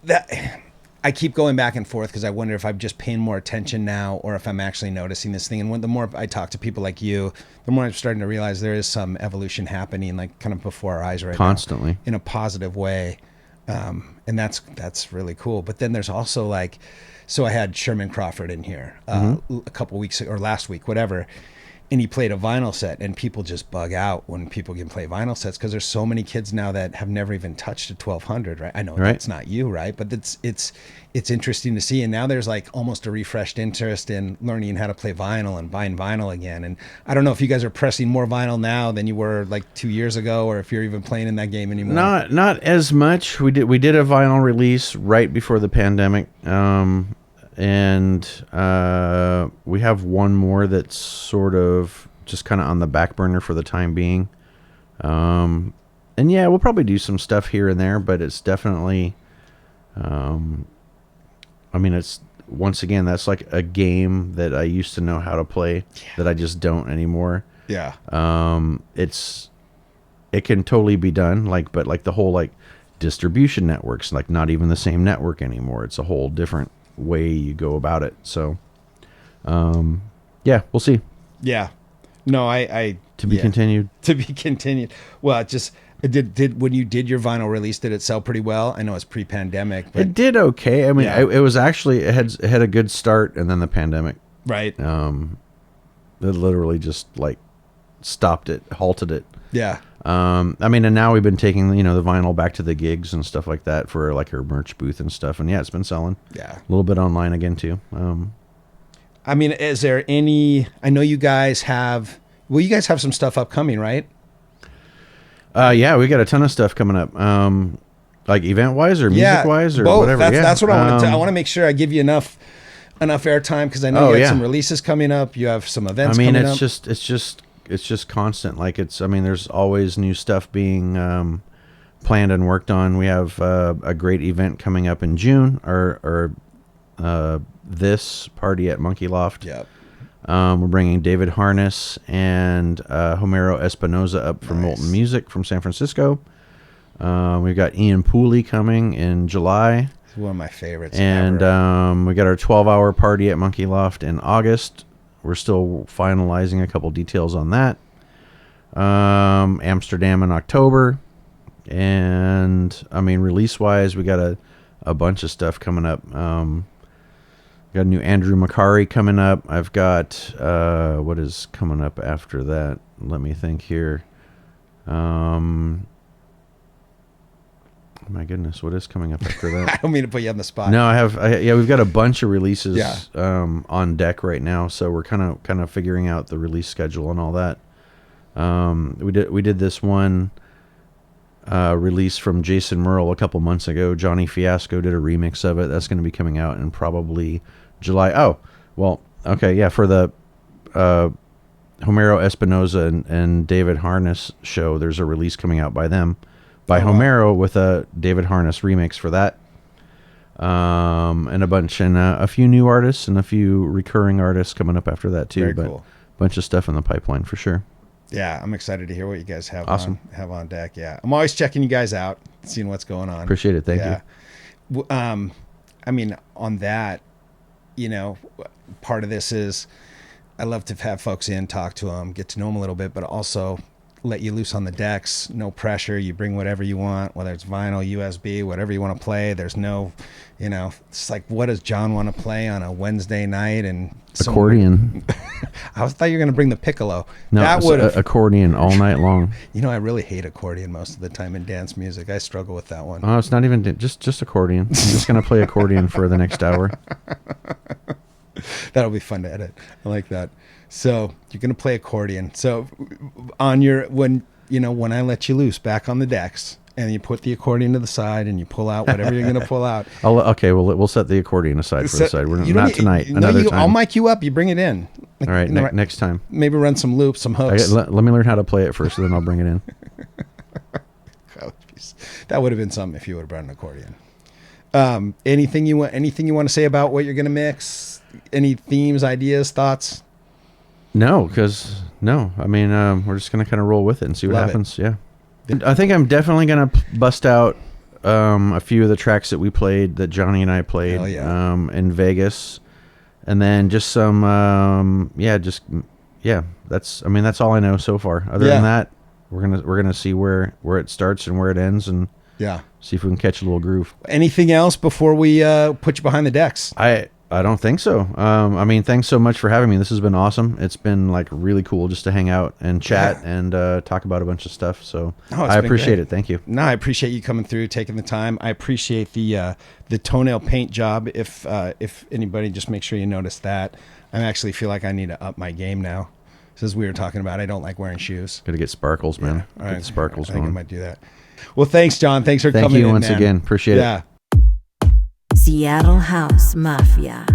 that. I keep going back and forth because I wonder if I'm just paying more attention now or if I'm actually noticing this thing. And the more I talk to people like you, the more I'm starting to realize there is some evolution happening, like kind of before our eyes right constantly now, in a positive way. And that's really cool. But then there's also like, so I had Sherman Crawford in here a couple weeks or last week, whatever. And he played a vinyl set, and people just bug out when people can play vinyl sets because there's so many kids now that have never even touched a 1200, right? I know that's not you, right? But it's interesting to see. And now there's like almost a refreshed interest in learning how to play vinyl and buying vinyl again. And I don't know if you guys are pressing more vinyl now than you were like 2 years ago, or if you're even playing in that game anymore. Not as much. We did a vinyl release right before the pandemic. And we have one more that's sort of just kind of on the back burner for the time being. And yeah, we'll probably do some stuff here and there, but it's definitely, I mean, it's, once again, that's like a game that I used to know how to play that I just don't anymore. Yeah. It can totally be done, but like the whole like distribution networks, like not even the same network anymore. It's a whole different way you go about it. So yeah, we'll see. Yeah. No, I to be continued. To be continued. Well, it just did when you did your vinyl release, did it sell pretty well? I know it's pre-pandemic, but it did okay. I mean, it was actually it had a good start, and then the pandemic, right? It literally just like stopped it, halted it. Yeah. I mean, and now we've been taking, the vinyl back to the gigs and stuff like that for like our merch booth and stuff. And yeah, it's been selling. Yeah. A little bit online again too. I mean, is there any, I know you guys have some stuff upcoming, right? Yeah, we got a ton of stuff coming up. Like event wise or music wise or both. whatever. That's what I want to. I want to make sure I give you enough airtime because I know you have some releases coming up. You have some events. I mean, coming up. it's just constant. Like there's always new stuff being planned and worked on. We have a great event coming up in June, or this party at Monkey Loft. Yep. We're bringing David Harness and Homero Espinoza up from Molten Music from San Francisco. We've got Ian Pooley coming in July. It's one of my favorites. And we got our 12-hour party at Monkey Loft in August. We're still finalizing a couple details on that. Amsterdam in October. And, I mean, release-wise, we got a bunch of stuff coming up. Got a new Andrew Macari coming up. I've got, what is coming up after that? Let me think here. My goodness, what is coming up after that? I don't mean to put you on the spot. No, we've got a bunch of releases on deck right now, so we're kind of figuring out the release schedule and all that. We did this one release from Jason Merle a couple months ago. Johnny Fiasco did a remix of it. That's going to be coming out in probably July. Oh, well, okay, yeah, for the Homero Espinoza and David Harness show, there's a release coming out by them. By Homero with a David Harness remix for that, and a few new artists and a few recurring artists coming up after that too. Very but cool. Bunch of stuff in the pipeline for sure. Yeah, I'm excited to hear what you guys have on deck. Yeah, I'm always checking you guys out, seeing what's going on. Appreciate it. Thank you. I mean, on that, part of this is I love to have folks in, talk to them, get to know them a little bit, but also let you loose on the decks. No pressure. You bring whatever you want, whether it's vinyl, USB, whatever you want to play. There's no, it's like, what does John want to play on a Wednesday night? And accordion. I thought you were going to bring the piccolo. No, that would accordion all night long. I really hate accordion most of the time in dance music. I struggle with that one. Oh, it's not even just accordion. I'm just going to play accordion for the next hour. That'll be fun to edit. I like that. So you're going to play accordion. So when I let you loose back on the decks and you put the accordion to the side and you pull out whatever you're going to pull out. We'll set the accordion aside for the side. We're not tonight. Another time. I'll mic you up. You bring it in. All right. Next time. Maybe run some loops, some hooks. Let me learn how to play it first, and then I'll bring it in. Oh, that would have been something if you would have brought an accordion. Anything you want to say about what you're going to mix? Any themes, ideas, thoughts? No, I mean, we're just going to kind of roll with it and see what happens. Yeah. I think I'm definitely going to bust out a few of the tracks that we played, that Johnny and I played in Vegas. And then just some, that's all I know so far. Other than that, we're gonna see where it starts and where it ends, and see if we can catch a little groove. Anything else before we put you behind the decks? I don't think so. I mean, thanks so much for having me. This has been awesome. It's been like really cool just to hang out and chat and talk about a bunch of stuff. So I appreciate it. Thank you. No, I appreciate you coming through, taking the time. I appreciate the toenail paint job. If anybody, just make sure you notice that. I actually feel like I need to up my game now. As we were talking about, I don't like wearing shoes. Got to get sparkles, man. Yeah. Get the sparkles I think going. I might do that. Well, thanks, John. Thanks for coming in. Thank you once again. Appreciate it. Seattle House Mafia.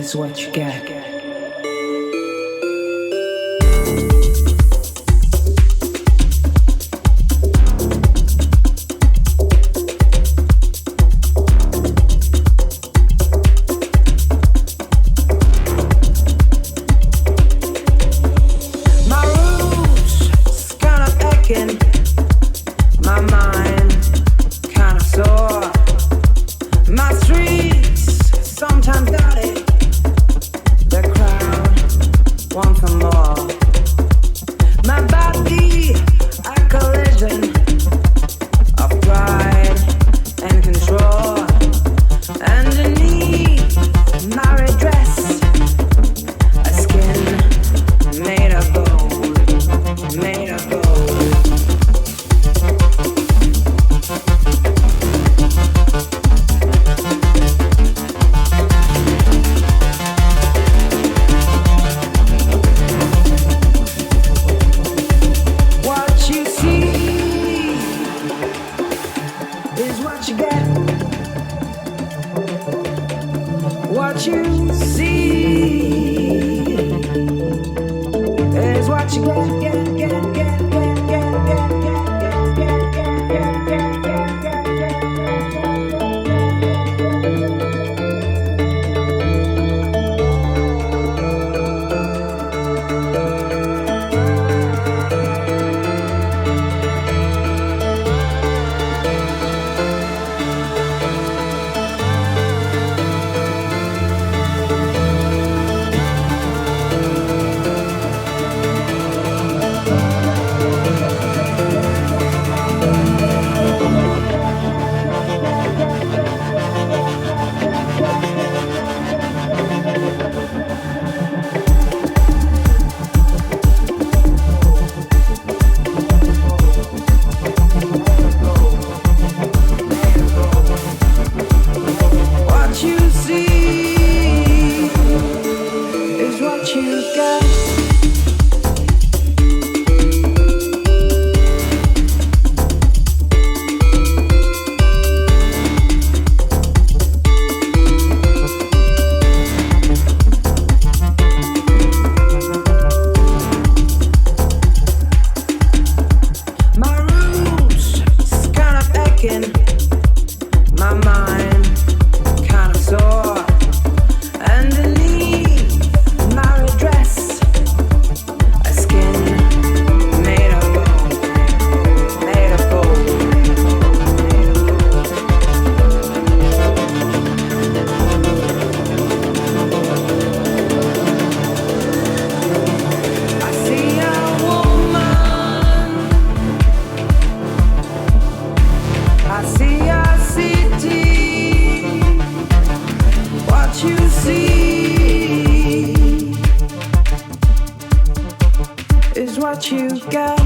is what you get. Sometimes dirty, what you see is what you get.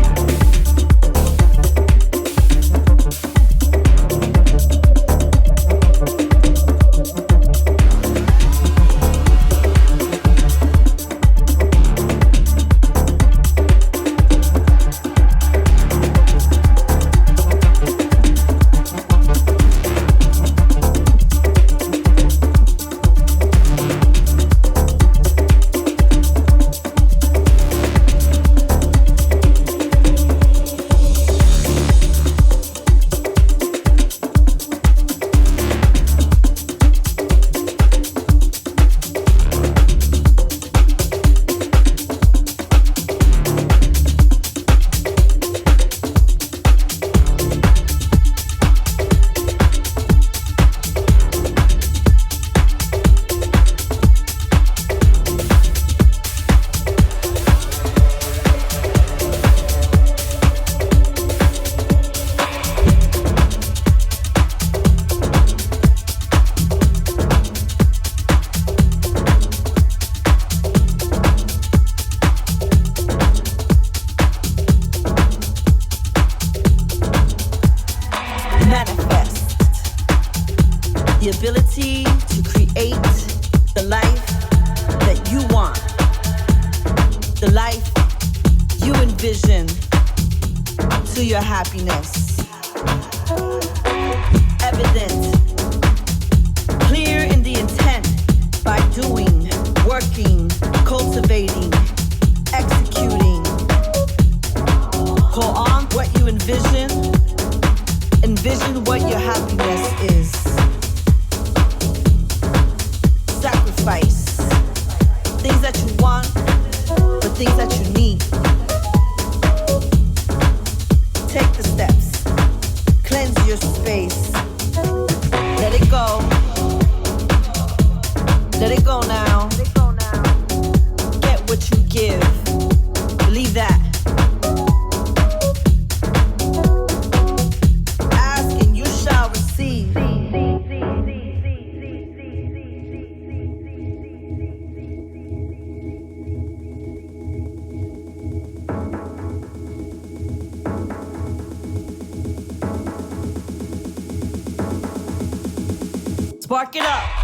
Spark it up.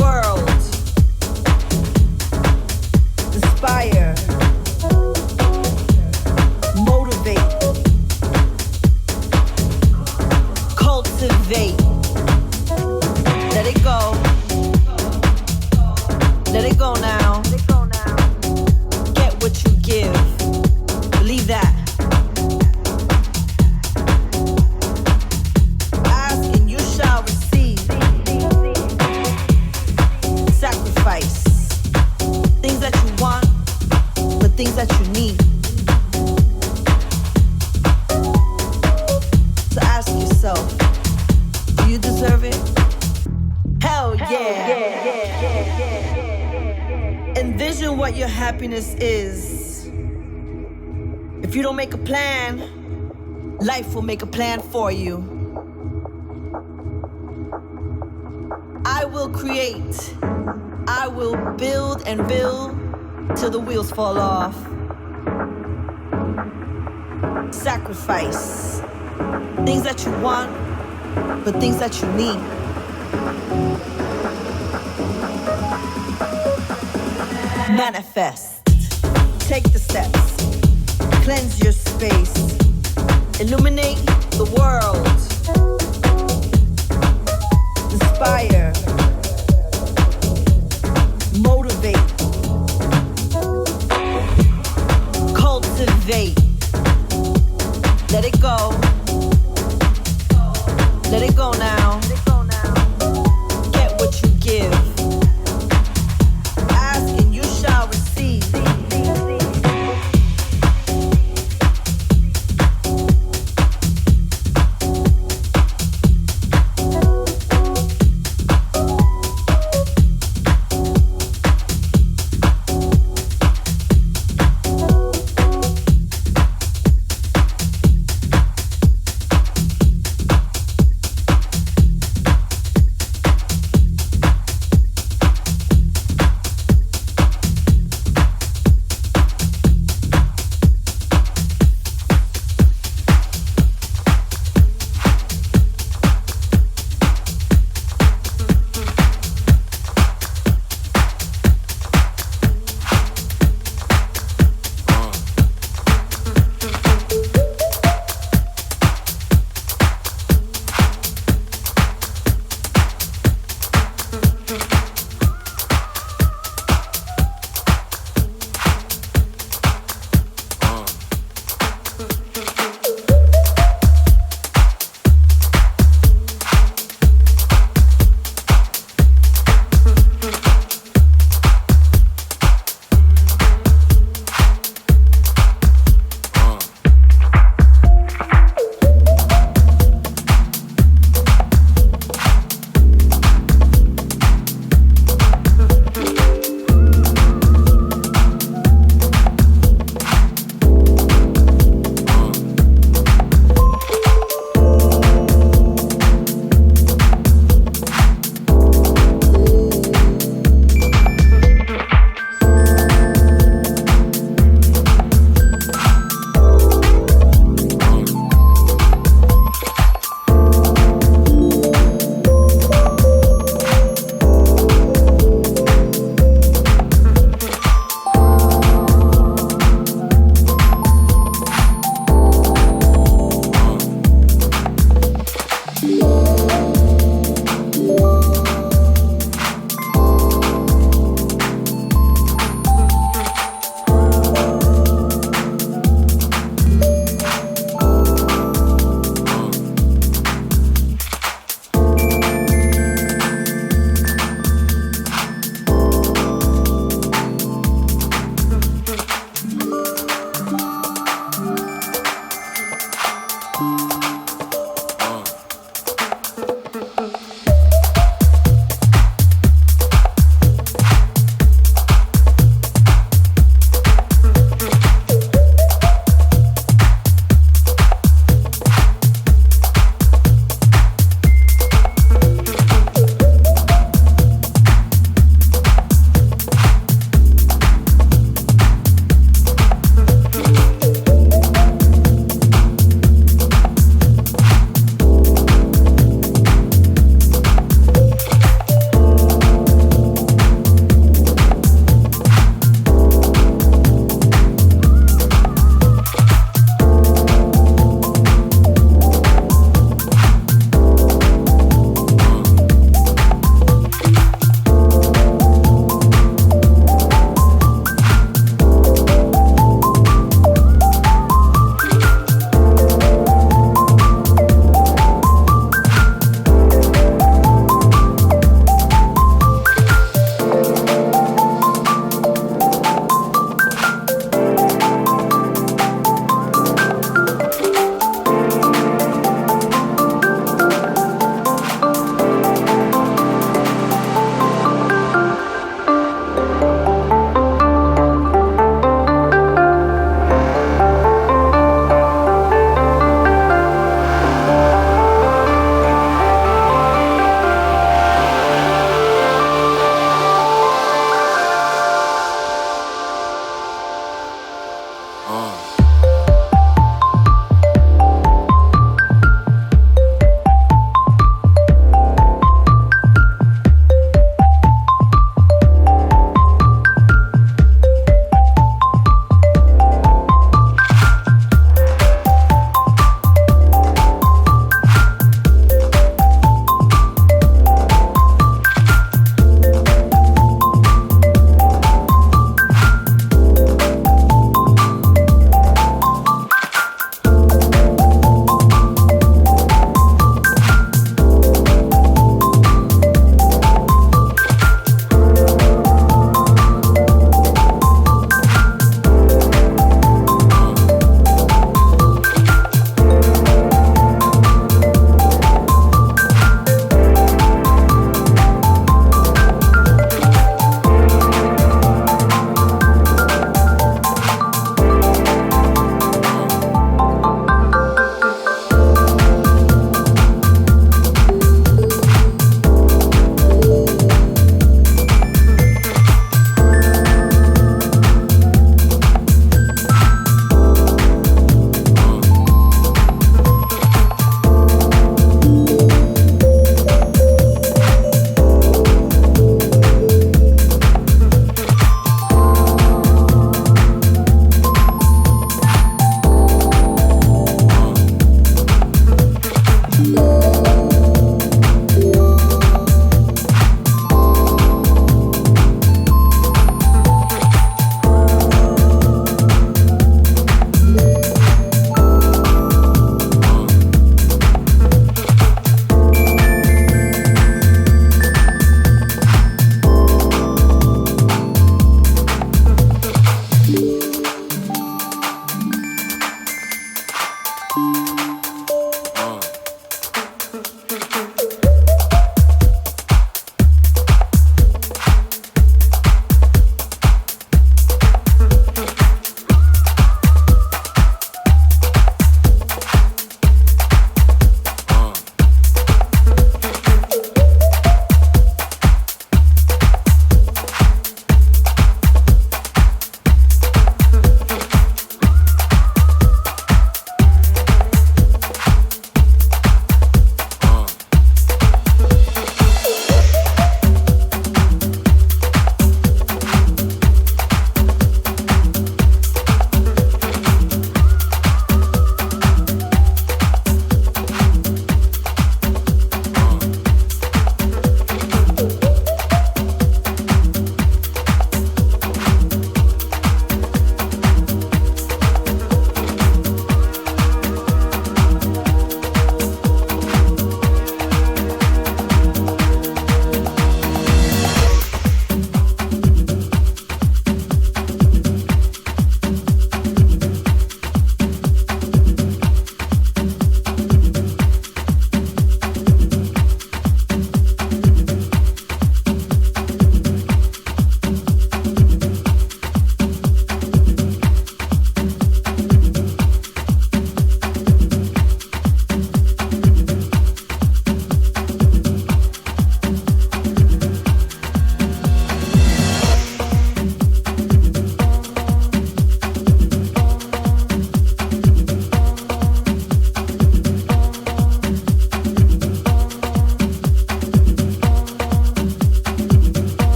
world. Inspire. Motivate. Cultivate. Let it go. Let it go now. Get what you give. Believe that. Ask and you shall receive. Sacrifice. Things that you want, but things that you need. So ask yourself, do you deserve it? Hell yeah. Envision what your happiness is. If you don't make a plan, life will make a plan for you. I will create. I will build and build till the wheels fall off. Sacrifice. Things that you want, but things that you need. Manifest. Take the steps. Cleanse your space. Illuminate the world. Inspire. Motivate. Cultivate. Let it go. Let it go now. Get what you give. Ask and you shall receive.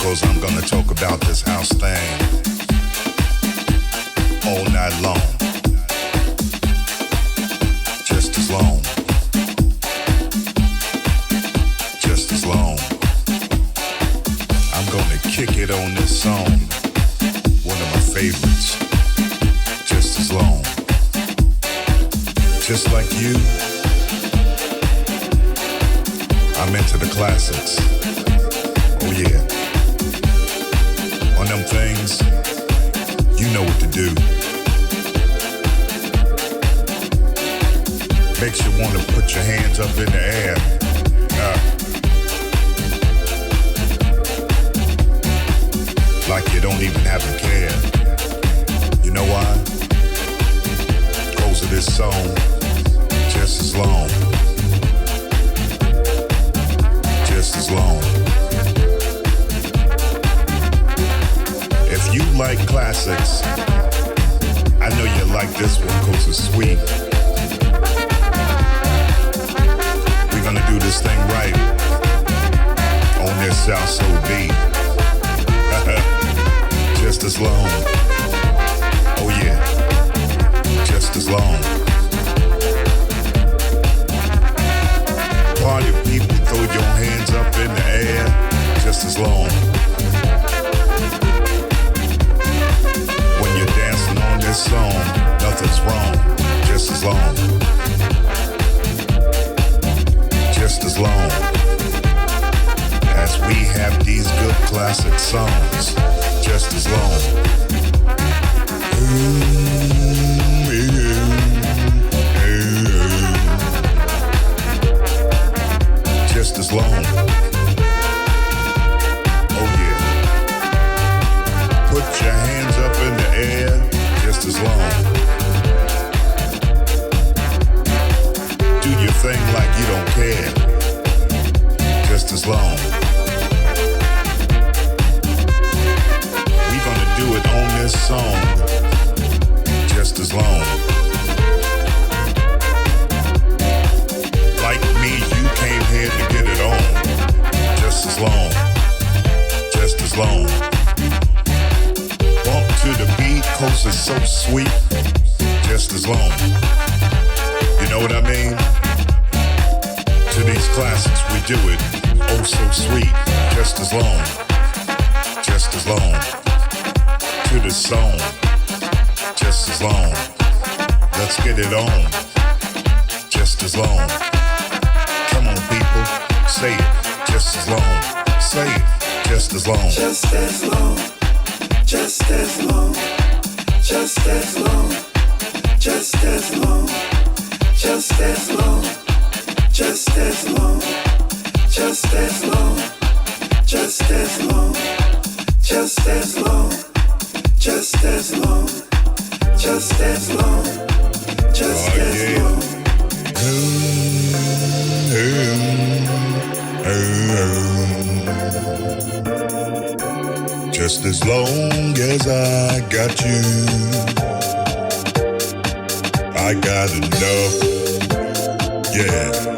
because I'm gonna talk about this house thing all night long. Just as long. Just as long. I'm gonna kick it on this song, one of my favorites. Just as long. Just like you, I'm into the classics. Oh yeah. On them things, you know what to do. Makes you want to put your hands up in the air. Like you don't even have to care. You know why? Goes to this song, just as long. Just as long. If you like classics, I know you like this one because it's sweet. We're gonna do this thing right on this South Soul beat. Just as long. Oh yeah. Just as long. Party people, throw your hands up in the air. Just as long. When you're dancing on this song, nothing's wrong. Just as long. Just as long as we have these good classic songs. Just as long. Just as long. Oh yeah. Put your hands up in the air. Just as long. Do your thing like you don't care. Just as long. We're gonna do it on this song. Just as long. Like me, you came here to get it on. Just as long. Just as long. Bump to the beat, cause it's so sweet. Just as long. You know what I mean? To these classics we do it, oh so sweet. Just as long. Just as long. To the song. Just as long. Let's get it on. Just as long. Come on people, say it. Just as long. Say it. Just as long. Just as long. Just as long. Just as long. Just as long. Just as long. Just as long. Just as long. Just as long. Just as long. Just as long. Just as long. Just as long. Just as long as I got you, I got enough. Yeah.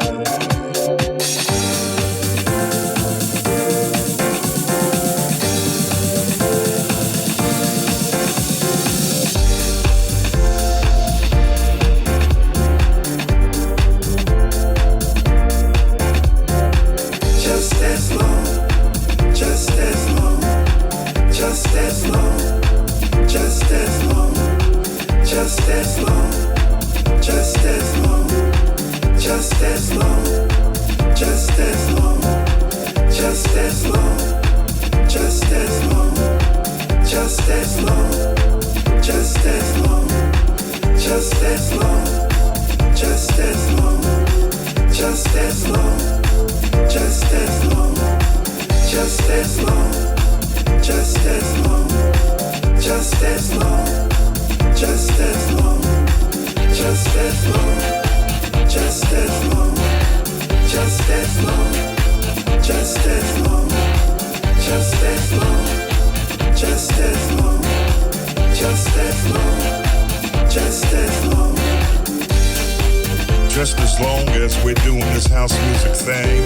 Just as long as we're doing this house music thing,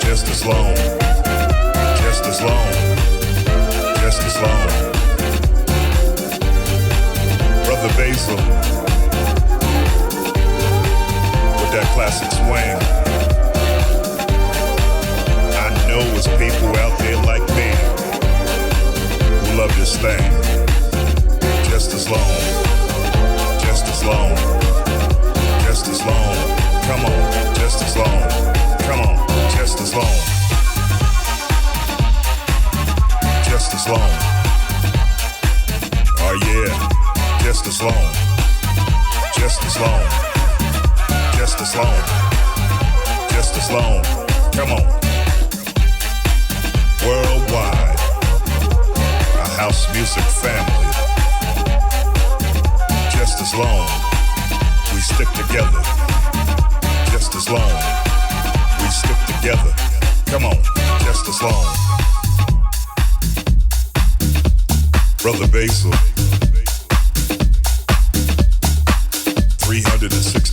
just as long, just as long, just as long. Brother Basil, with that classic swing. I know it's people out there like me who love this thing. Just as long, just as long, just as long. Come on, just as long. Come on, just as long. Just as long. Oh yeah, just as long. Just as long. Just as long. Just as long. Come on. Worldwide, a house music family. Just as long, we stick together. Just as long, we stick together. Come on, just as long. Brother Basil, 365